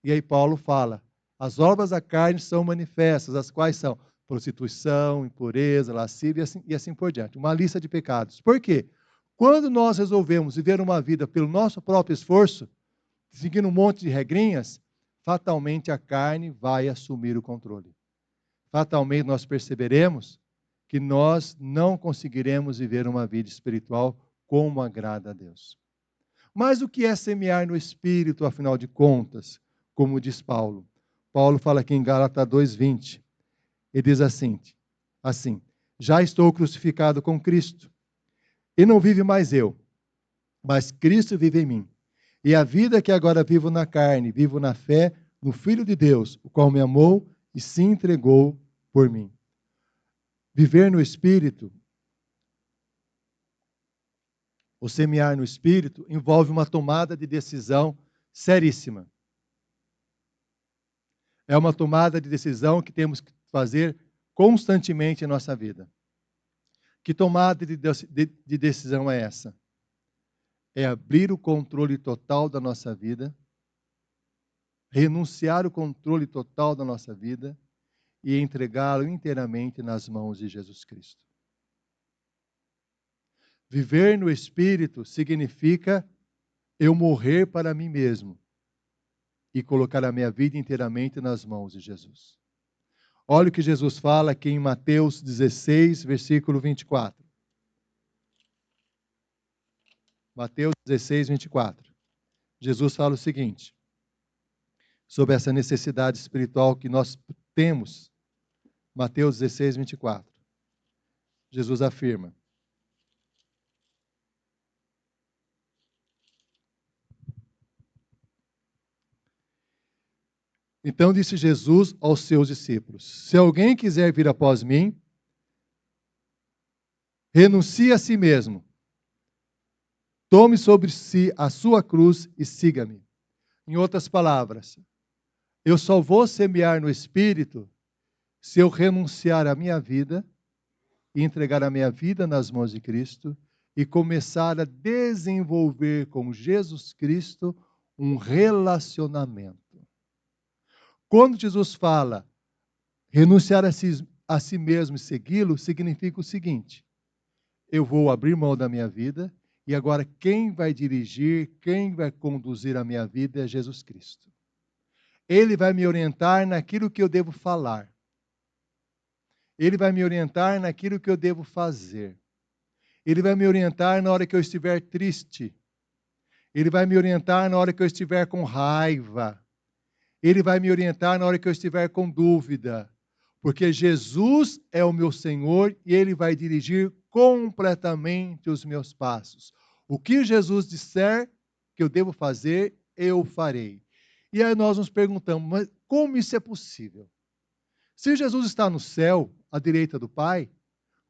E aí Paulo fala, as obras da carne são manifestas, as quais são prostituição, impureza, lascívia e assim por diante. Uma lista de pecados. Por quê? Quando nós resolvemos viver uma vida pelo nosso próprio esforço, seguindo um monte de regrinhas, fatalmente a carne vai assumir o controle. Fatalmente nós perceberemos que nós não conseguiremos viver uma vida espiritual como agrada a Deus. Mas o que é semear no Espírito, afinal de contas, como diz Paulo? Paulo fala aqui em Gálatas 2:20. Ele diz assim, já estou crucificado com Cristo, e não vive mais eu, mas Cristo vive em mim. E a vida que agora vivo na carne, vivo na fé no Filho de Deus, o qual me amou e se entregou por mim. Viver no Espírito, ou semear no Espírito, envolve uma tomada de decisão seríssima. É uma tomada de decisão que temos que fazer constantemente em nossa vida. Que tomada de decisão é essa? É abrir o controle total da nossa vida, renunciar o controle total da nossa vida e entregá-lo inteiramente nas mãos de Jesus Cristo. Viver no Espírito significa eu morrer para mim mesmo e colocar a minha vida inteiramente nas mãos de Jesus. Olha o que Jesus fala aqui em Mateus 16, versículo 24. Mateus 16, 24. Jesus fala o seguinte, sobre essa necessidade espiritual que nós temos. Mateus 16, 24. Jesus afirma, então disse Jesus aos seus discípulos, se alguém quiser vir após mim, renuncie a si mesmo, tome sobre si a sua cruz e siga-me. Em outras palavras, eu só vou semear no Espírito se eu renunciar à minha vida e entregar a minha vida nas mãos de Cristo e começar a desenvolver com Jesus Cristo um relacionamento. Quando Jesus fala renunciar a si mesmo e segui-lo, significa o seguinte, eu vou abrir mão da minha vida e agora quem vai dirigir, quem vai conduzir a minha vida é Jesus Cristo. Ele vai me orientar naquilo que eu devo falar. Ele vai me orientar naquilo que eu devo fazer. Ele vai me orientar na hora que eu estiver triste. Ele vai me orientar na hora que eu estiver com raiva. Ele vai me orientar na hora que eu estiver com dúvida. Porque Jesus é o meu Senhor e Ele vai dirigir completamente os meus passos. O que Jesus disser que eu devo fazer, eu farei. E aí nós nos perguntamos, mas como isso é possível? Se Jesus está no céu, à direita do Pai,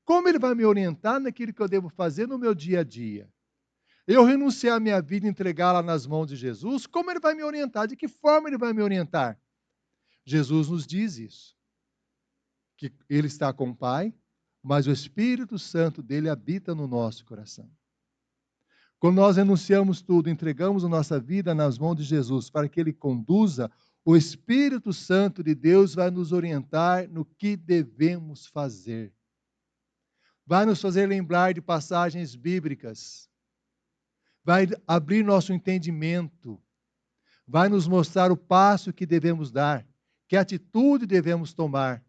como Ele vai me orientar naquilo que eu devo fazer no meu dia a dia? Eu renunciar a minha vida e entregá-la nas mãos de Jesus, como Ele vai me orientar? De que forma Ele vai me orientar? Jesus nos diz isso, que Ele está com o Pai, mas o Espírito Santo dele habita no nosso coração. Quando nós renunciamos tudo, entregamos a nossa vida nas mãos de Jesus para que Ele conduza, o Espírito Santo de Deus vai nos orientar no que devemos fazer. Vai nos fazer lembrar de passagens bíblicas. Vai abrir nosso entendimento. Vai nos mostrar o passo que devemos dar, que atitude devemos tomar.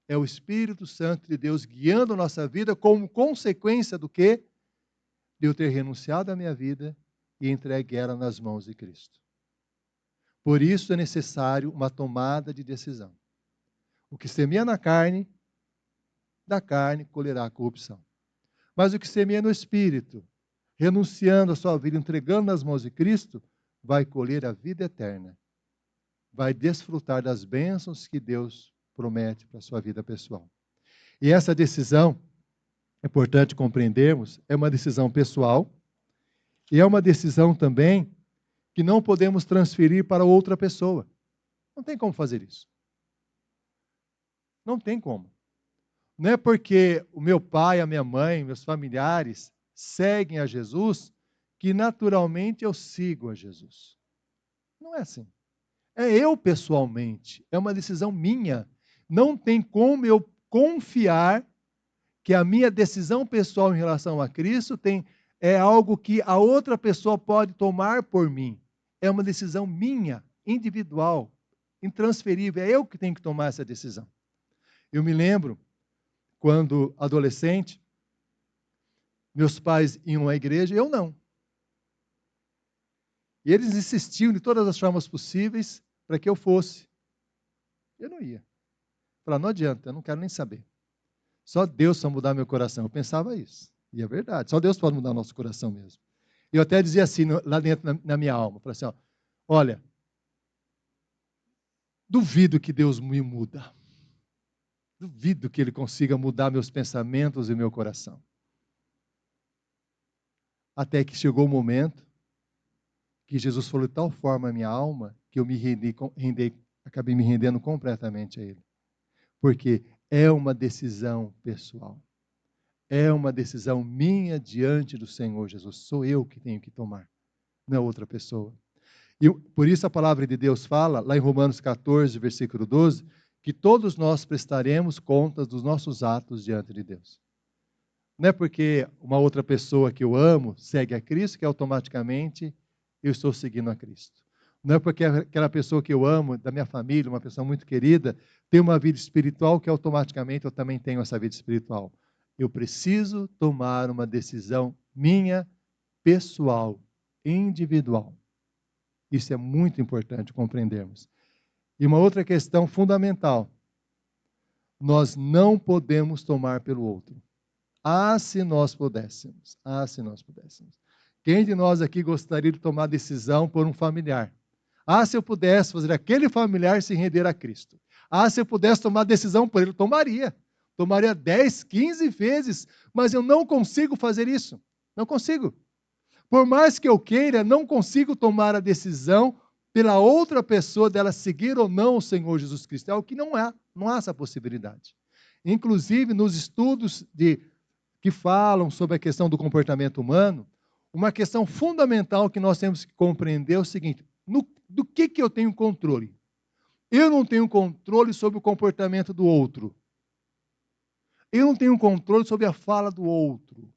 É o Espírito Santo de Deus guiando a nossa vida como consequência do quê? De eu ter renunciado à minha vida e entregue ela nas mãos de Cristo. Por isso é necessário uma tomada de decisão. O que semeia na carne, da carne colherá a corrupção. Mas o que semeia no Espírito, renunciando a sua vida, entregando nas mãos de Cristo, vai colher a vida eterna. Vai desfrutar das bênçãos que Deus promete para a sua vida pessoal. E essa decisão, é importante compreendermos, é uma decisão pessoal e é uma decisão também que não podemos transferir para outra pessoa. Não tem como fazer isso. Não tem como. Não é porque o meu pai, a minha mãe, meus familiares seguem a Jesus que naturalmente eu sigo a Jesus. Não é assim. É eu pessoalmente. É uma decisão minha. Não tem como eu confiar que a minha decisão pessoal em relação a Cristo é algo que a outra pessoa pode tomar por mim. É uma decisão minha, individual, intransferível. É eu que tenho que tomar essa decisão. Eu me lembro, quando adolescente, meus pais iam à igreja, eu não. E eles insistiam de todas as formas possíveis para que eu fosse. Eu não ia. Falei, não adianta, eu não quero nem saber. Só Deus pode mudar meu coração. Eu pensava isso. E é verdade, só Deus pode mudar o nosso coração mesmo. Eu até dizia assim, lá dentro na minha alma, falei assim, ó, olha, duvido que Deus me muda. Duvido que Ele consiga mudar meus pensamentos e meu coração. Até que chegou o momento que Jesus falou de tal forma a minha alma que eu acabei me rendendo completamente a Ele. Porque é uma decisão pessoal. É uma decisão minha diante do Senhor Jesus. Sou eu que tenho que tomar, não é outra pessoa. E por isso a palavra de Deus fala, lá em Romanos 14, versículo 12, que todos nós prestaremos contas dos nossos atos diante de Deus. Não é porque uma outra pessoa que eu amo segue a Cristo que automaticamente eu estou seguindo a Cristo. Não é porque aquela pessoa que eu amo, da minha família, uma pessoa muito querida, tem uma vida espiritual que automaticamente eu também tenho essa vida espiritual. Eu preciso tomar uma decisão minha, pessoal, individual. Isso é muito importante compreendermos. E uma outra questão fundamental. Nós não podemos tomar pelo outro. Se nós pudéssemos. Se nós pudéssemos. Quem de nós aqui gostaria de tomar decisão por um familiar? Se eu pudesse fazer aquele familiar se render a Cristo. Se eu pudesse tomar decisão por ele, tomaria. Tomaria 10, 15 vezes, mas eu não consigo fazer isso. Não consigo. Por mais que eu queira, não consigo tomar a decisão pela outra pessoa dela seguir ou não o Senhor Jesus Cristo. É o que não há essa possibilidade. Inclusive, nos estudos que falam sobre a questão do comportamento humano, uma questão fundamental que nós temos que compreender é o seguinte: do que eu tenho controle? Eu não tenho controle sobre o comportamento do outro. Eu não tenho controle sobre a fala do outro.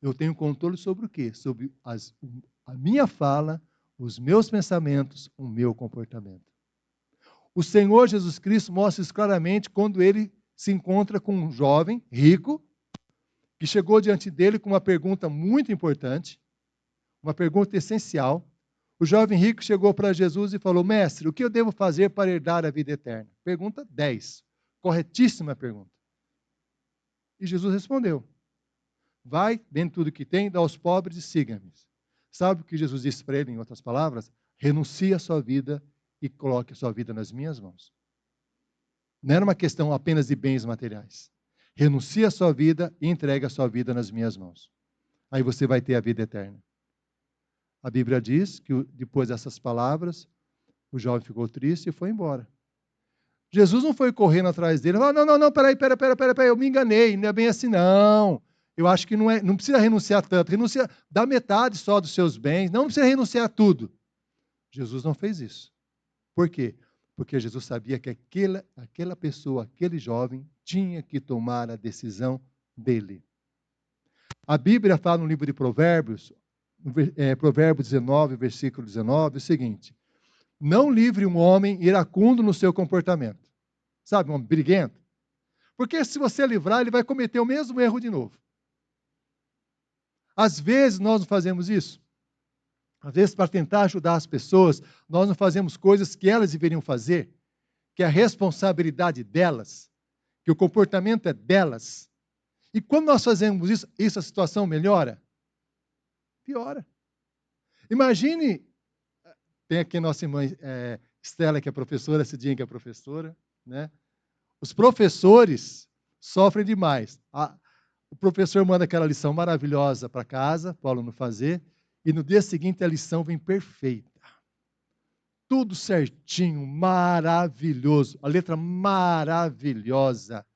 Eu tenho controle sobre o quê? Sobre a minha fala, os meus pensamentos, o meu comportamento. O Senhor Jesus Cristo mostra isso claramente quando ele se encontra com um jovem rico que chegou diante dele com uma pergunta muito importante, uma pergunta essencial. O jovem rico chegou para Jesus e falou: mestre, o que eu devo fazer para herdar a vida eterna? Pergunta 10. Corretíssima pergunta. E Jesus respondeu: vai, vende tudo que tem, dá aos pobres e siga-me. Sabe o que Jesus disse para ele, em outras palavras? Renuncie a sua vida e coloque a sua vida nas minhas mãos. Não era uma questão apenas de bens materiais. Renuncie a sua vida e entregue a sua vida nas minhas mãos. Aí você vai ter a vida eterna. A Bíblia diz que depois dessas palavras, o jovem ficou triste e foi embora. Jesus não foi correndo atrás dele. Falou: não, peraí, eu me enganei, não é bem assim não. Eu acho que não precisa renunciar tanto. Renuncia, dá metade só dos seus bens. Não precisa renunciar a tudo. Jesus não fez isso. Por quê? Porque Jesus sabia que aquela pessoa, aquele jovem, tinha que tomar a decisão dele. A Bíblia fala no livro de Provérbios, Provérbios 19, versículo 19, o seguinte: não livre um homem iracundo no seu comportamento. Sabe, um homem briguento? Porque se você livrar, ele vai cometer o mesmo erro de novo. Às vezes nós não fazemos isso. Às vezes, para tentar ajudar as pessoas, nós não fazemos coisas que elas deveriam fazer, que é a responsabilidade delas, que o comportamento é delas. E quando nós fazemos isso a situação melhora? Piora. Imagine, tem aqui a nossa irmã Estela, que é professora, Cidinha, que é professora, né? Os professores sofrem demais. O professor manda aquela lição maravilhosa para casa, para o aluno fazer, e no dia seguinte a lição vem perfeita. Tudo certinho, maravilhoso, a letra maravilhosa.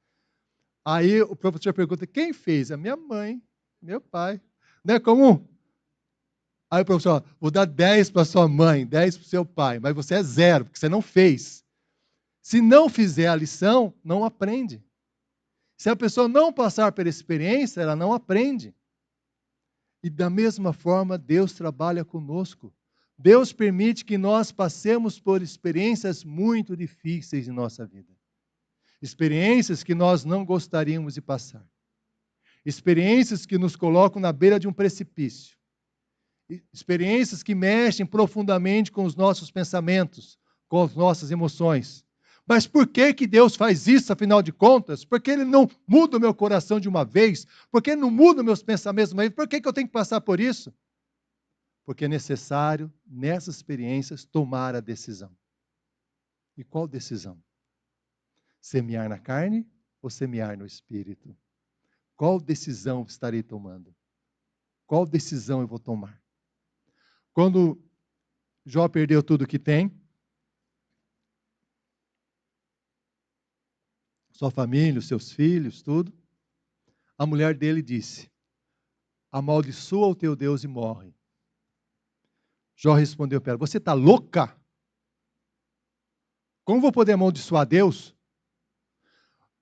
Aí o professor pergunta, quem fez? A minha mãe, meu pai. Não é comum? Aí o professor, vou dar 10 para sua mãe, 10 para o seu pai, mas você é 0, porque você não fez. Se não fizer a lição, não aprende. Se a pessoa não passar pela experiência, ela não aprende. E da mesma forma, Deus trabalha conosco. Deus permite que nós passemos por experiências muito difíceis em nossa vida. Experiências que nós não gostaríamos de passar. Experiências que nos colocam na beira de um precipício. Experiências que mexem profundamente com os nossos pensamentos, com as nossas emoções. Mas por que Deus faz isso, afinal de contas? Por que Ele não muda o meu coração de uma vez? Por que Ele não muda os meus pensamentos de uma vez? Por que eu tenho que passar por isso? Porque é necessário, nessas experiências, tomar a decisão. E qual decisão? Semear na carne ou semear no espírito? Qual decisão estarei tomando? Qual decisão eu vou tomar? Quando Jó perdeu tudo que tem, sua família, os seus filhos, tudo, a mulher dele disse, amaldiçoa o teu Deus e morre. Jó respondeu para ela, você está louca? Como vou poder amaldiçoar Deus?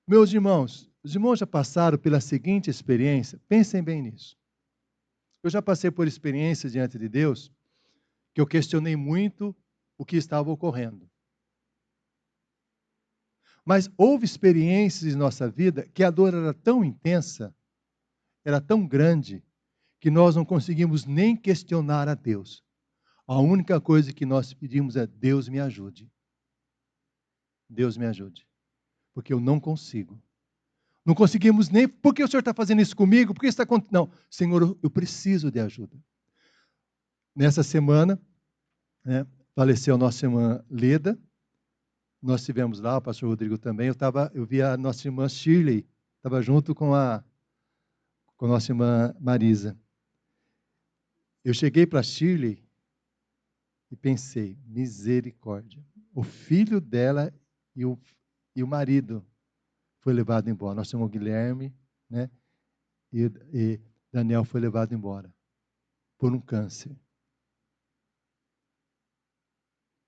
Meus irmãos, os irmãos já passaram pela seguinte experiência, pensem bem nisso. Eu já passei por experiências diante de Deus, que eu questionei muito o que estava ocorrendo. Mas houve experiências em nossa vida que a dor era tão intensa, era tão grande, que nós não conseguimos nem questionar a Deus. A única coisa que nós pedimos é, Deus me ajude. Deus me ajude. Porque eu não consigo. Não conseguimos nem, por que o Senhor está fazendo isso comigo? Por que está acontecendo? Não, Senhor, eu preciso de ajuda. Nessa semana, faleceu a nossa irmã Leda. Nós estivemos lá, o pastor Rodrigo também. Eu vi a nossa irmã Shirley, estava junto com a nossa irmã Marisa. Eu cheguei para Shirley e pensei, misericórdia. O filho dela e o marido foi levado embora. Nosso irmão Guilherme, né? E Daniel foi levado embora por um câncer.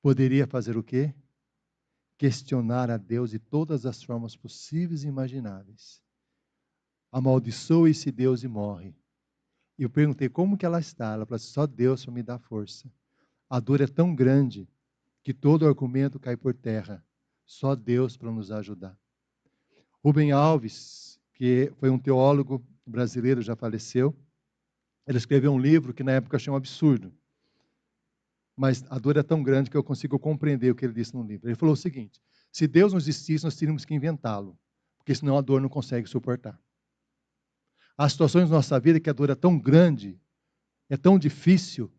Poderia fazer o quê? Questionar a Deus de todas as formas possíveis e imagináveis. Amaldiçoe-se Deus e morre. E eu perguntei como que ela está. Ela falou assim, só Deus para me dar força. A dor é tão grande que todo argumento cai por terra. Só Deus para nos ajudar. Rubem Alves, que foi um teólogo brasileiro, já faleceu. Ele escreveu um livro que na época eu achei um absurdo. Mas a dor é tão grande que eu consigo compreender o que ele disse no livro. Ele falou o seguinte, se Deus não existisse, nós teríamos que inventá-lo. Porque senão a dor não consegue suportar. Há situações na nossa vida que a dor é tão grande, é tão difícil,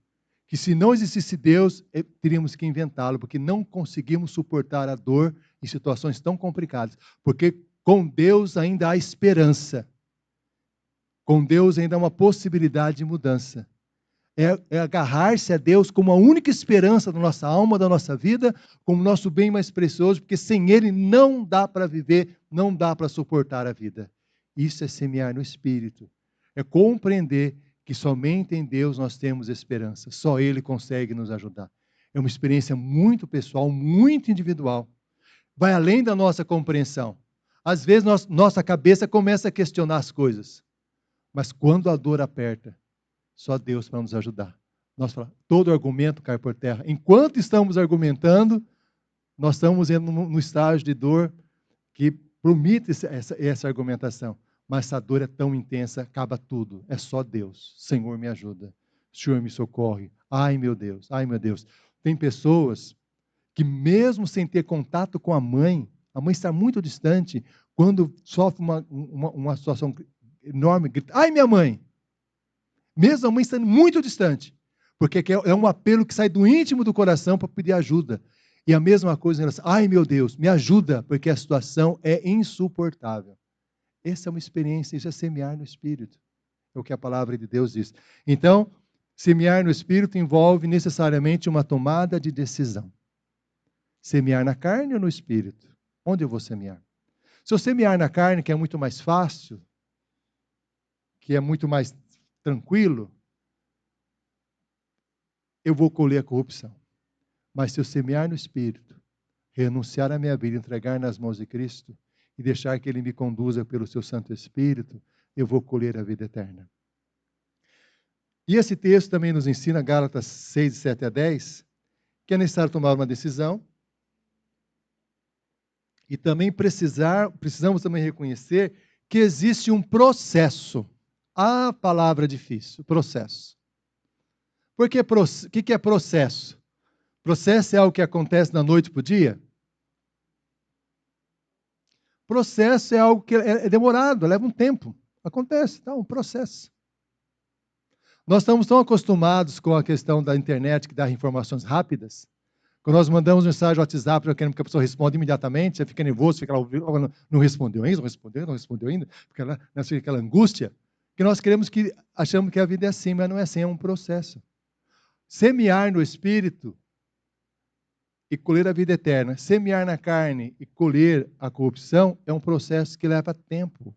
que se não existisse Deus, teríamos que inventá-lo, porque não conseguimos suportar a dor em situações tão complicadas. Porque com Deus ainda há esperança. Com Deus ainda há uma possibilidade de mudança. É agarrar-se a Deus como a única esperança da nossa alma, da nossa vida, como nosso bem mais precioso, porque sem Ele não dá para viver, não dá para suportar a vida. Isso é semear no Espírito. É compreender que somente em Deus nós temos esperança. Só Ele consegue nos ajudar. É uma experiência muito pessoal, muito individual. Vai além da nossa compreensão. Às vezes, nossa cabeça começa a questionar as coisas. Mas quando a dor aperta, só Deus para nos ajudar. Nós falamos, todo argumento cai por terra. Enquanto estamos argumentando, nós estamos indo no estágio de dor que promete essa argumentação. Mas essa dor é tão intensa, acaba tudo. É só Deus. Senhor, me ajuda. Senhor, me socorre. Ai, meu Deus. Ai, meu Deus. Tem pessoas que mesmo sem ter contato com a mãe está muito distante, quando sofre uma situação enorme, grita, ai, minha mãe! Mesmo a mãe estando muito distante, porque é um apelo que sai do íntimo do coração para pedir ajuda. E a mesma coisa em relação, ai, meu Deus, me ajuda, porque a situação é insuportável. Essa é uma experiência, isso é semear no Espírito. É o que a palavra de Deus diz. Então, semear no Espírito envolve necessariamente uma tomada de decisão. Semear na carne ou no Espírito? Onde eu vou semear? Se eu semear na carne, que é muito mais fácil, que é muito mais tranquilo, eu vou colher a corrupção. Mas se eu semear no Espírito, renunciar à minha vida, entregar nas mãos de Cristo e deixar que Ele me conduza pelo seu Santo Espírito, eu vou colher a vida eterna. E esse texto também nos ensina, Gálatas 6, 7 a 10, que é necessário tomar uma decisão e também precisamos também reconhecer que existe um processo. A palavra difícil, processo. O que é processo? Processo é algo que acontece da noite para o dia? Processo é algo que é demorado, leva um tempo. Acontece, tá? Um processo. Nós estamos tão acostumados com a questão da internet que dá informações rápidas. Quando nós mandamos mensagem no WhatsApp, já queremos que a pessoa responda imediatamente, você fica nervoso, fica lá ouvindo, não respondeu ainda, não respondeu ainda, fica lá, aquela angústia, que nós achamos que a vida é assim, mas não é assim, é um processo. Semear no Espírito e colher a vida eterna, semear na carne e colher a corrupção é um processo que leva tempo.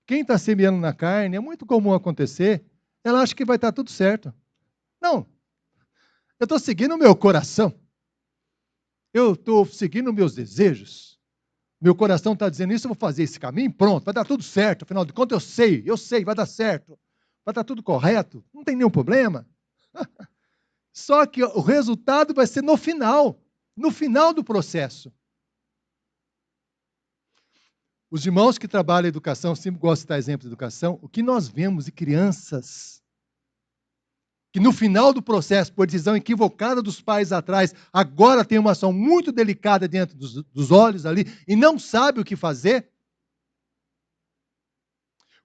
Quem está semeando na carne, é muito comum acontecer, ela acha que vai estar tudo certo. Não. Eu estou seguindo o meu coração. Eu estou seguindo meus desejos. Meu coração está dizendo isso, eu vou fazer esse caminho, pronto, vai dar tudo certo. Afinal de contas, eu sei, vai dar certo. Vai dar tudo correto, não tem nenhum problema. Só que o resultado vai ser no final do processo. Os irmãos que trabalham em educação, sempre gostam de citar exemplos de educação, o que nós vemos de crianças que no final do processo, por decisão equivocada dos pais atrás, agora tem uma ação muito delicada dentro dos olhos ali e não sabe o que fazer.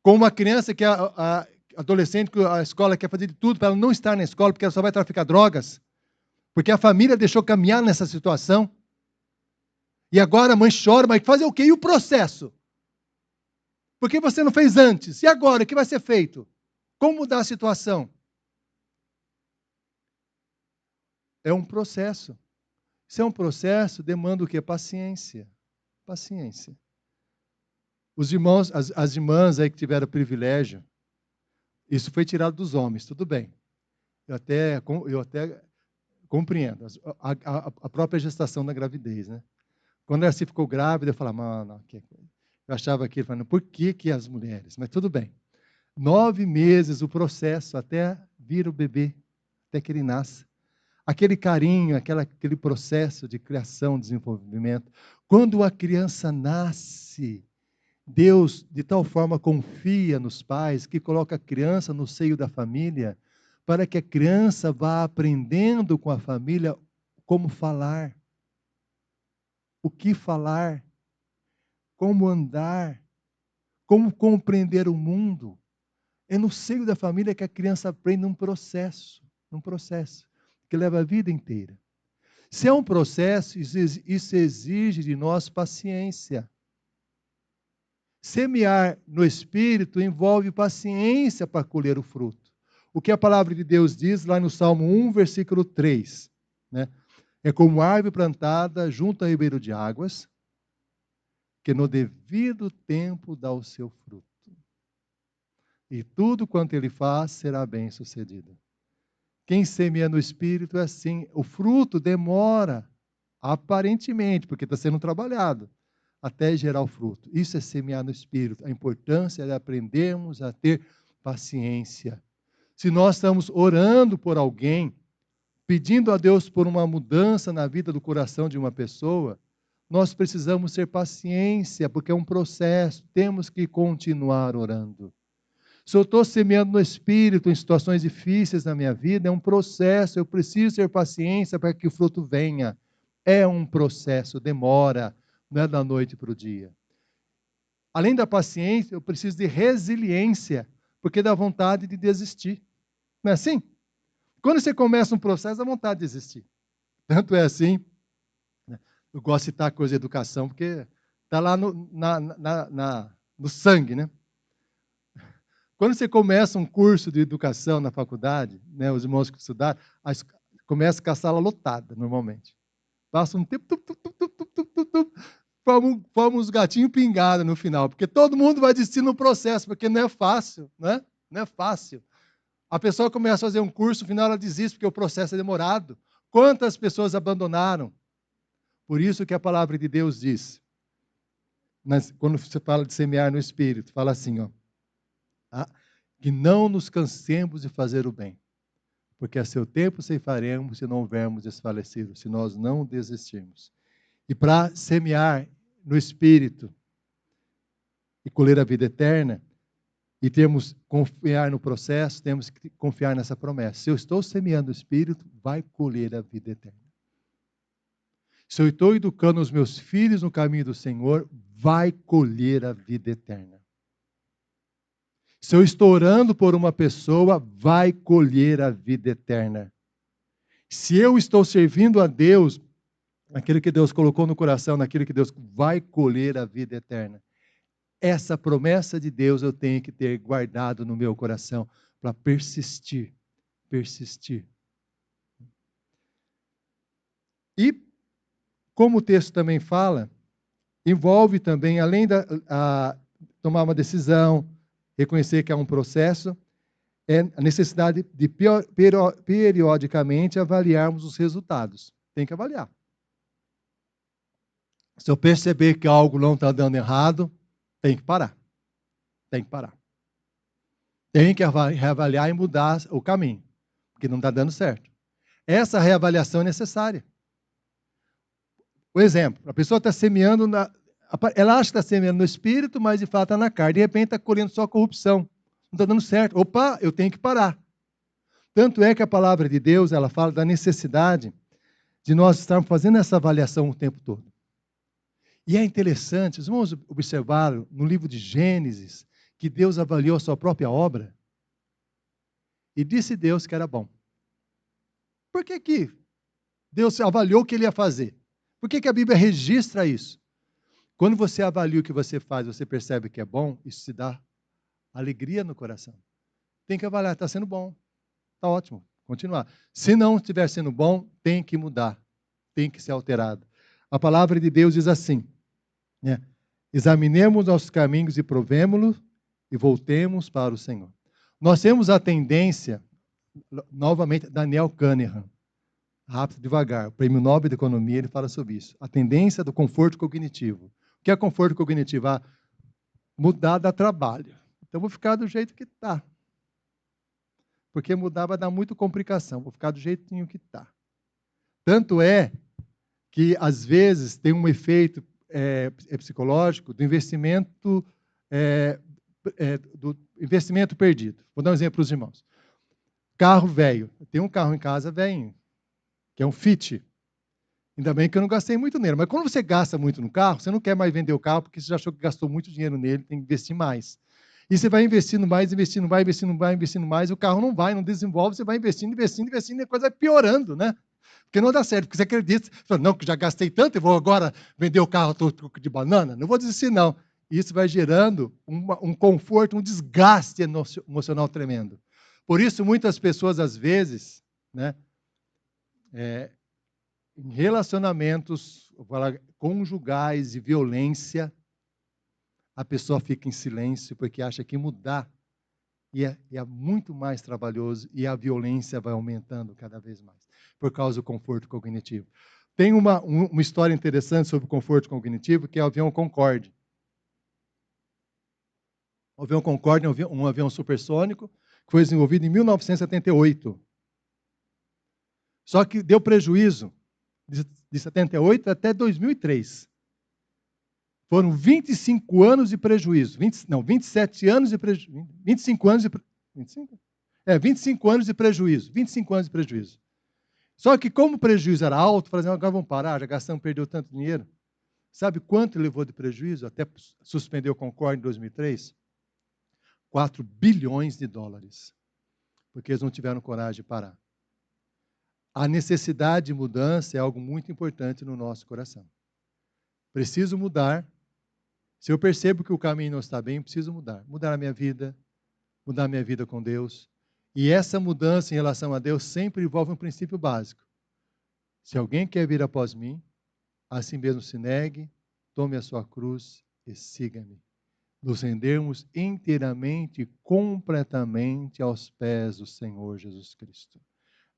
Como uma criança que adolescente que a escola quer fazer de tudo para ela não estar na escola porque ela só vai traficar drogas, porque a família deixou caminhar nessa situação. E agora a mãe chora, mas fazer o quê? E o processo? Por que você não fez antes? E agora, o que vai ser feito? Como mudar a situação? É um processo. Se é um processo, demanda o quê? Paciência. Paciência. Os irmãos, as irmãs aí que tiveram privilégio, isso foi tirado dos homens, tudo bem. Eu até compreendo. A própria gestação da gravidez, né? Quando ela se ficou grávida, eu falava, não, eu achava aquilo, falando, por que as mulheres? Mas tudo bem. 9 meses o processo até vir o bebê, até que ele nasça. Aquele carinho, aquele processo de criação, desenvolvimento. Quando a criança nasce, Deus de tal forma confia nos pais que coloca a criança no seio da família para que a criança vá aprendendo com a família como falar, o que falar, como andar, como compreender o mundo. É no seio da família que a criança aprende um processo que leva a vida inteira. Se é um processo, isso exige de nós paciência. Semear no Espírito envolve paciência para colher o fruto. O que a palavra de Deus diz lá no Salmo 1, versículo 3, né? É como árvore plantada junto a ribeiro de águas, que no devido tempo dá o seu fruto. e tudo quanto ele faz será bem sucedido. Quem semeia no Espírito é assim. O fruto demora, aparentemente, porque está sendo trabalhado, até gerar o fruto. Isso é semear no Espírito. A importância é aprendermos a ter paciência. Se nós estamos orando por alguém, pedindo a Deus por uma mudança na vida do coração de uma pessoa, nós precisamos ter paciência, porque é um processo, temos que continuar orando. Se eu estou semeando no Espírito em situações difíceis na minha vida, é um processo, eu preciso ter paciência para que o fruto venha. É um processo, demora, não é da noite para o dia. Além da paciência, eu preciso de resiliência, porque dá vontade de desistir. Não é assim? Quando você começa um processo, dá vontade de desistir. Tanto é assim, né? Eu gosto de citar coisa de educação, porque está lá no sangue, né? Quando você começa um curso de educação na faculdade, né, os irmãos que estudaram, começa com a sala lotada, normalmente. Passa um tempo, forma uns gatinhos pingados no final, porque todo mundo vai desistir no processo, porque não é fácil, né? Não é fácil. A pessoa começa a fazer um curso, no final ela desiste, porque o processo é demorado. Quantas pessoas abandonaram? Por isso que a palavra de Deus diz, quando você fala de semear no Espírito, fala assim, ó, que não nos cansemos de fazer o bem, porque a seu tempo ceifaremos se não houvermos desfalecido, se nós não desistirmos. E para semear no Espírito e colher a vida eterna, e temos que confiar no processo, temos que confiar nessa promessa. Se eu estou semeando o Espírito, vai colher a vida eterna. Se eu estou educando os meus filhos no caminho do Senhor, vai colher a vida eterna. Se eu estou orando por uma pessoa, vai colher a vida eterna. Se eu estou servindo a Deus, naquilo que Deus colocou no coração, naquilo que Deus vai colher a vida eterna. Essa promessa de Deus eu tenho que ter guardado no meu coração para persistir, persistir. E, como o texto também fala, envolve também, além de tomar uma decisão, reconhecer que é um processo, é a necessidade de periodicamente avaliarmos os resultados. Tem que avaliar. Se eu perceber que algo não está dando errado, tem que parar. Tem que parar. Tem que reavaliar e mudar o caminho, porque não está dando certo. Essa reavaliação é necessária. O exemplo, a pessoa está semeando, ela acha que está semeando no espírito, mas de fato está na carne. De repente está colhendo só corrupção. Não está dando certo. Opa, eu tenho que parar. Tanto é que a palavra de Deus, ela fala da necessidade de nós estarmos fazendo essa avaliação o tempo todo. E é interessante, os irmãos observaram no livro de Gênesis, que Deus avaliou a sua própria obra e disse Deus que era bom. Por que Deus avaliou o que ele ia fazer? Por que a Bíblia registra isso? Quando você avalia o que você faz, você percebe que é bom, isso te dá alegria no coração. Tem que avaliar, está sendo bom, está ótimo, continuar. Se não estiver sendo bom, tem que mudar, tem que ser alterado. A palavra de Deus diz assim, né? Examinemos nossos caminhos e provemo-los e voltemos para o Senhor. Nós temos a tendência, novamente, Daniel Kahneman, rápido, devagar, o Prêmio Nobel de Economia, ele fala sobre isso. A tendência do conforto cognitivo. O que é conforto cognitivo? Mudar dá trabalho. Então, vou ficar do jeito que está. Porque mudar vai dar muita complicação. Vou ficar do jeitinho que está. Tanto é que, às vezes, tem um efeito psicológico do investimento perdido. Vou dar um exemplo para os irmãos. Carro velho. Tem um carro em casa velho, que é um Fit. Ainda bem que eu não gastei muito nele. Mas quando você gasta muito no carro, você não quer mais vender o carro porque você já achou que gastou muito dinheiro nele, tem que investir mais. E você vai investindo mais, investindo mais, o carro não desenvolve, você vai investindo, e a coisa vai piorando, né? Porque não dá certo, porque você acredita, você fala, não, que já gastei tanto, eu vou agora vender o carro troco de banana? Não vou desistir, não. Isso vai gerando um conforto, um desgaste emocional tremendo. Por isso, muitas pessoas, às vezes, né, em relacionamentos conjugais e violência, a pessoa fica em silêncio porque acha que mudar e é muito mais trabalhoso e a violência vai aumentando cada vez mais, por causa do conforto cognitivo. Tem uma história interessante sobre o conforto cognitivo, que é o avião Concorde. O avião Concorde é um avião supersônico que foi desenvolvido em 1978. Só que deu prejuízo de 78 até 2003. Foram 25 anos de prejuízo. 27 anos de prejuízo. 25 anos de 25? 25 anos de prejuízo. 25 anos de prejuízo. Só que como o prejuízo era alto, falaram, agora vamos parar, já gastamos, perdeu tanto dinheiro. Sabe quanto levou de prejuízo até suspender o Concorde em 2003? 4 bilhões de dólares. Porque eles não tiveram coragem de parar. A necessidade de mudança é algo muito importante no nosso coração. Preciso mudar. Se eu percebo que o caminho não está bem, preciso mudar. Mudar a minha vida com Deus. E essa mudança em relação a Deus sempre envolve um princípio básico. Se alguém quer vir após mim, assim mesmo se negue, tome a sua cruz e siga-me. Nos rendermos inteiramente e completamente aos pés do Senhor Jesus Cristo.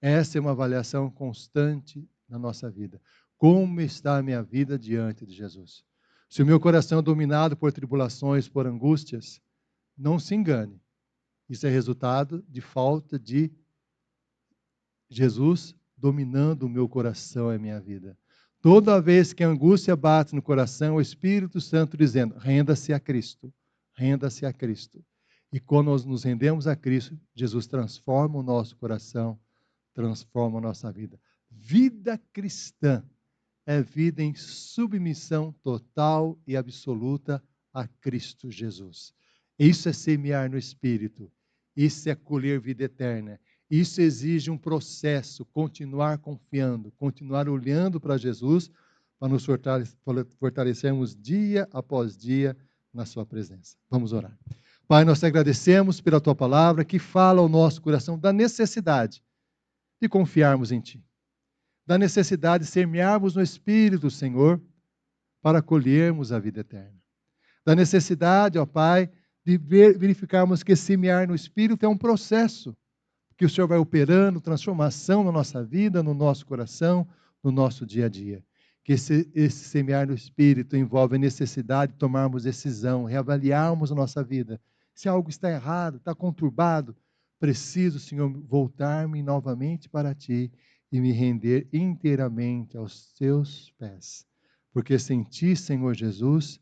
Essa é uma avaliação constante na nossa vida. Como está a minha vida diante de Jesus? Se o meu coração é dominado por tribulações, por angústias, não se engane. Isso é resultado de falta de Jesus dominando o meu coração e a minha vida. Toda vez que a angústia bate no coração, o Espírito Santo dizendo, renda-se a Cristo, renda-se a Cristo. E quando nós nos rendemos a Cristo, Jesus transforma o nosso coração, transforma a nossa vida. Vida cristã é vida em submissão total e absoluta a Cristo Jesus. Isso é semear no Espírito. Isso é colher vida eterna. Isso exige um processo, continuar confiando, continuar olhando para Jesus, para nos fortalecermos dia após dia na sua presença. Vamos orar. Pai, nós te agradecemos pela tua palavra que fala ao nosso coração da necessidade de confiarmos em ti, da necessidade de semearmos no Espírito, Senhor, para colhermos a vida eterna. Da necessidade, ó Pai, de verificarmos que semear no Espírito é um processo, que o Senhor vai operando transformação na nossa vida, no nosso coração, no nosso dia a dia. Que esse semear no Espírito envolve a necessidade de tomarmos decisão, reavaliarmos a nossa vida. Se algo está errado, está conturbado, preciso, Senhor, voltar-me novamente para Ti e me render inteiramente aos Teus pés. Porque sem Ti, Senhor Jesus,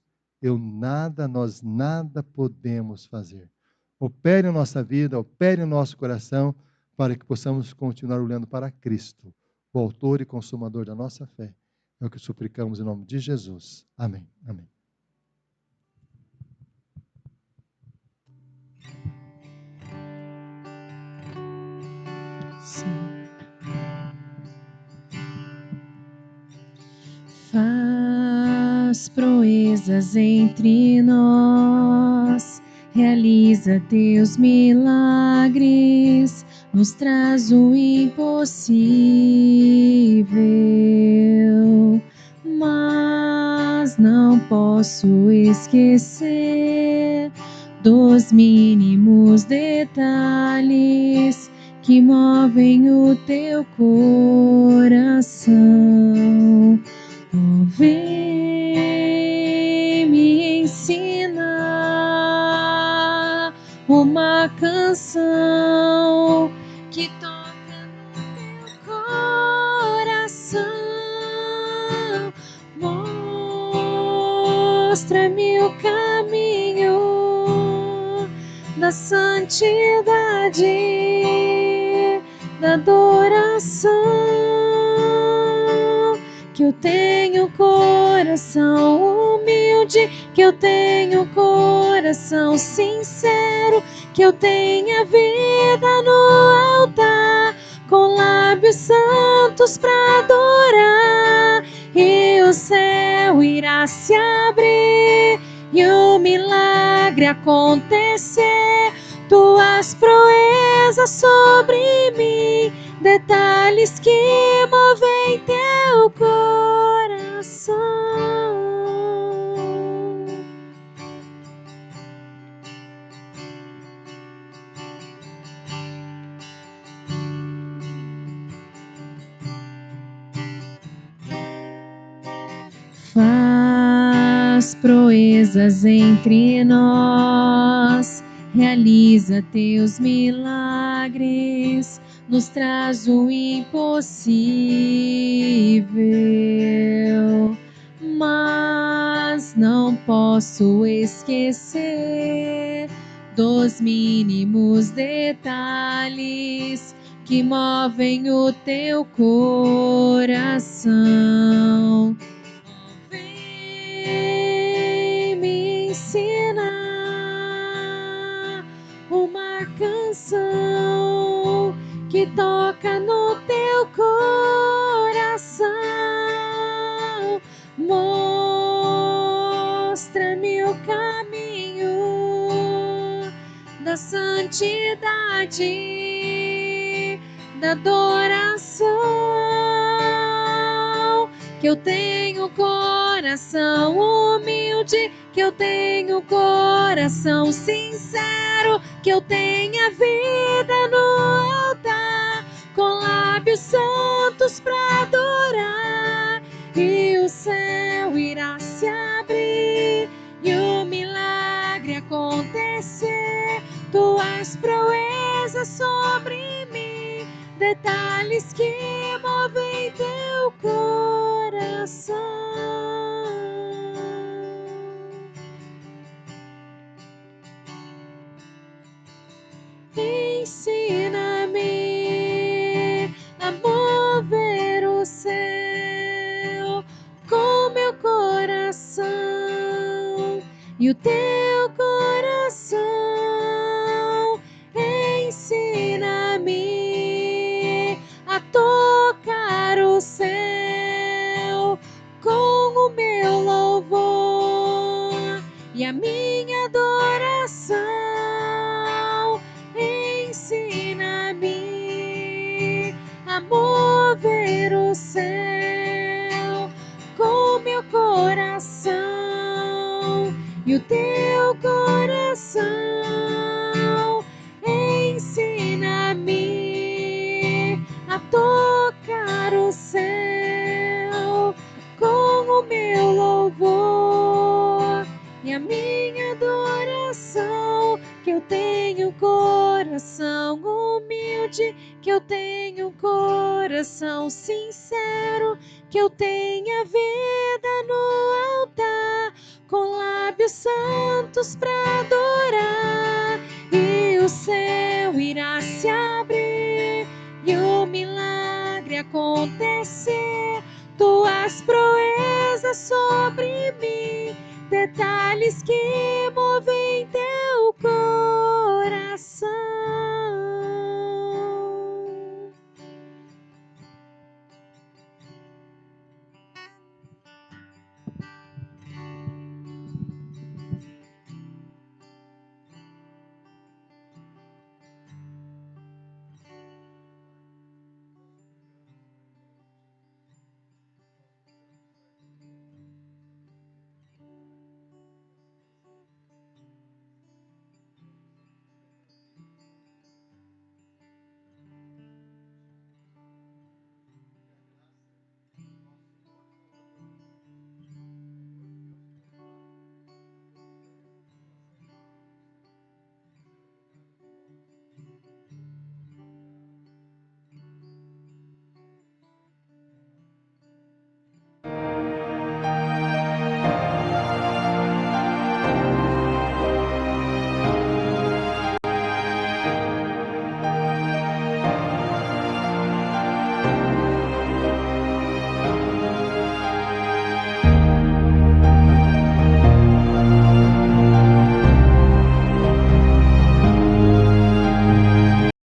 nós nada podemos fazer. Opere a nossa vida, opere o nosso coração, para que possamos continuar olhando para Cristo, o autor e consumador da nossa fé. É o que suplicamos em nome de Jesus. Amém. Amém. Sim. Faz proezas entre nós, realiza teus milagres, nos traz o impossível, mas não posso esquecer dos mínimos detalhes que movem o teu coração. Oh, vem me ensinar uma canção que toca no teu coração. Mostra-me o caminho da santidade, da adoração. Que eu tenho coração humilde, que eu tenho coração sincero, que eu tenha vida no altar, com lábios santos para adorar, e o céu irá se abrir, e o milagre acontecer, tuas proezas sobre mim, detalhes que movem teu coração. faz proezas entre nós, realiza teus milagres, nos traz o impossível. Mas não posso esquecer dos mínimos detalhes que movem o teu coração. Vem me ensinar uma canção que toca no teu coração. Mostra-me o caminho da santidade, da adoração. Que eu tenho coração humilde, que eu tenho coração sincero, que eu tenha vida no altar, com lábios santos pra adorar, e o céu irá se abrir e o milagre acontecer. Tuas proezas sobre mim, detalhes que movem teu coração. Ensina-me a mover o céu com meu coração e o teu coração. Ensina-me a tocar o céu com o meu louvor e a minha adoração. Ensina-me a mover o céu com meu coração e o teu coração. Ensina-me a tocar o céu com o meu louvor e a minha adoração. Que eu tenho coração humilde, que eu tenho coração sincero, que eu tenha vida no altar, com lábios santos pra adorar, e o céu irá se abrir e o milagre acontecer. Tuas proezas sobre mim, detalhes que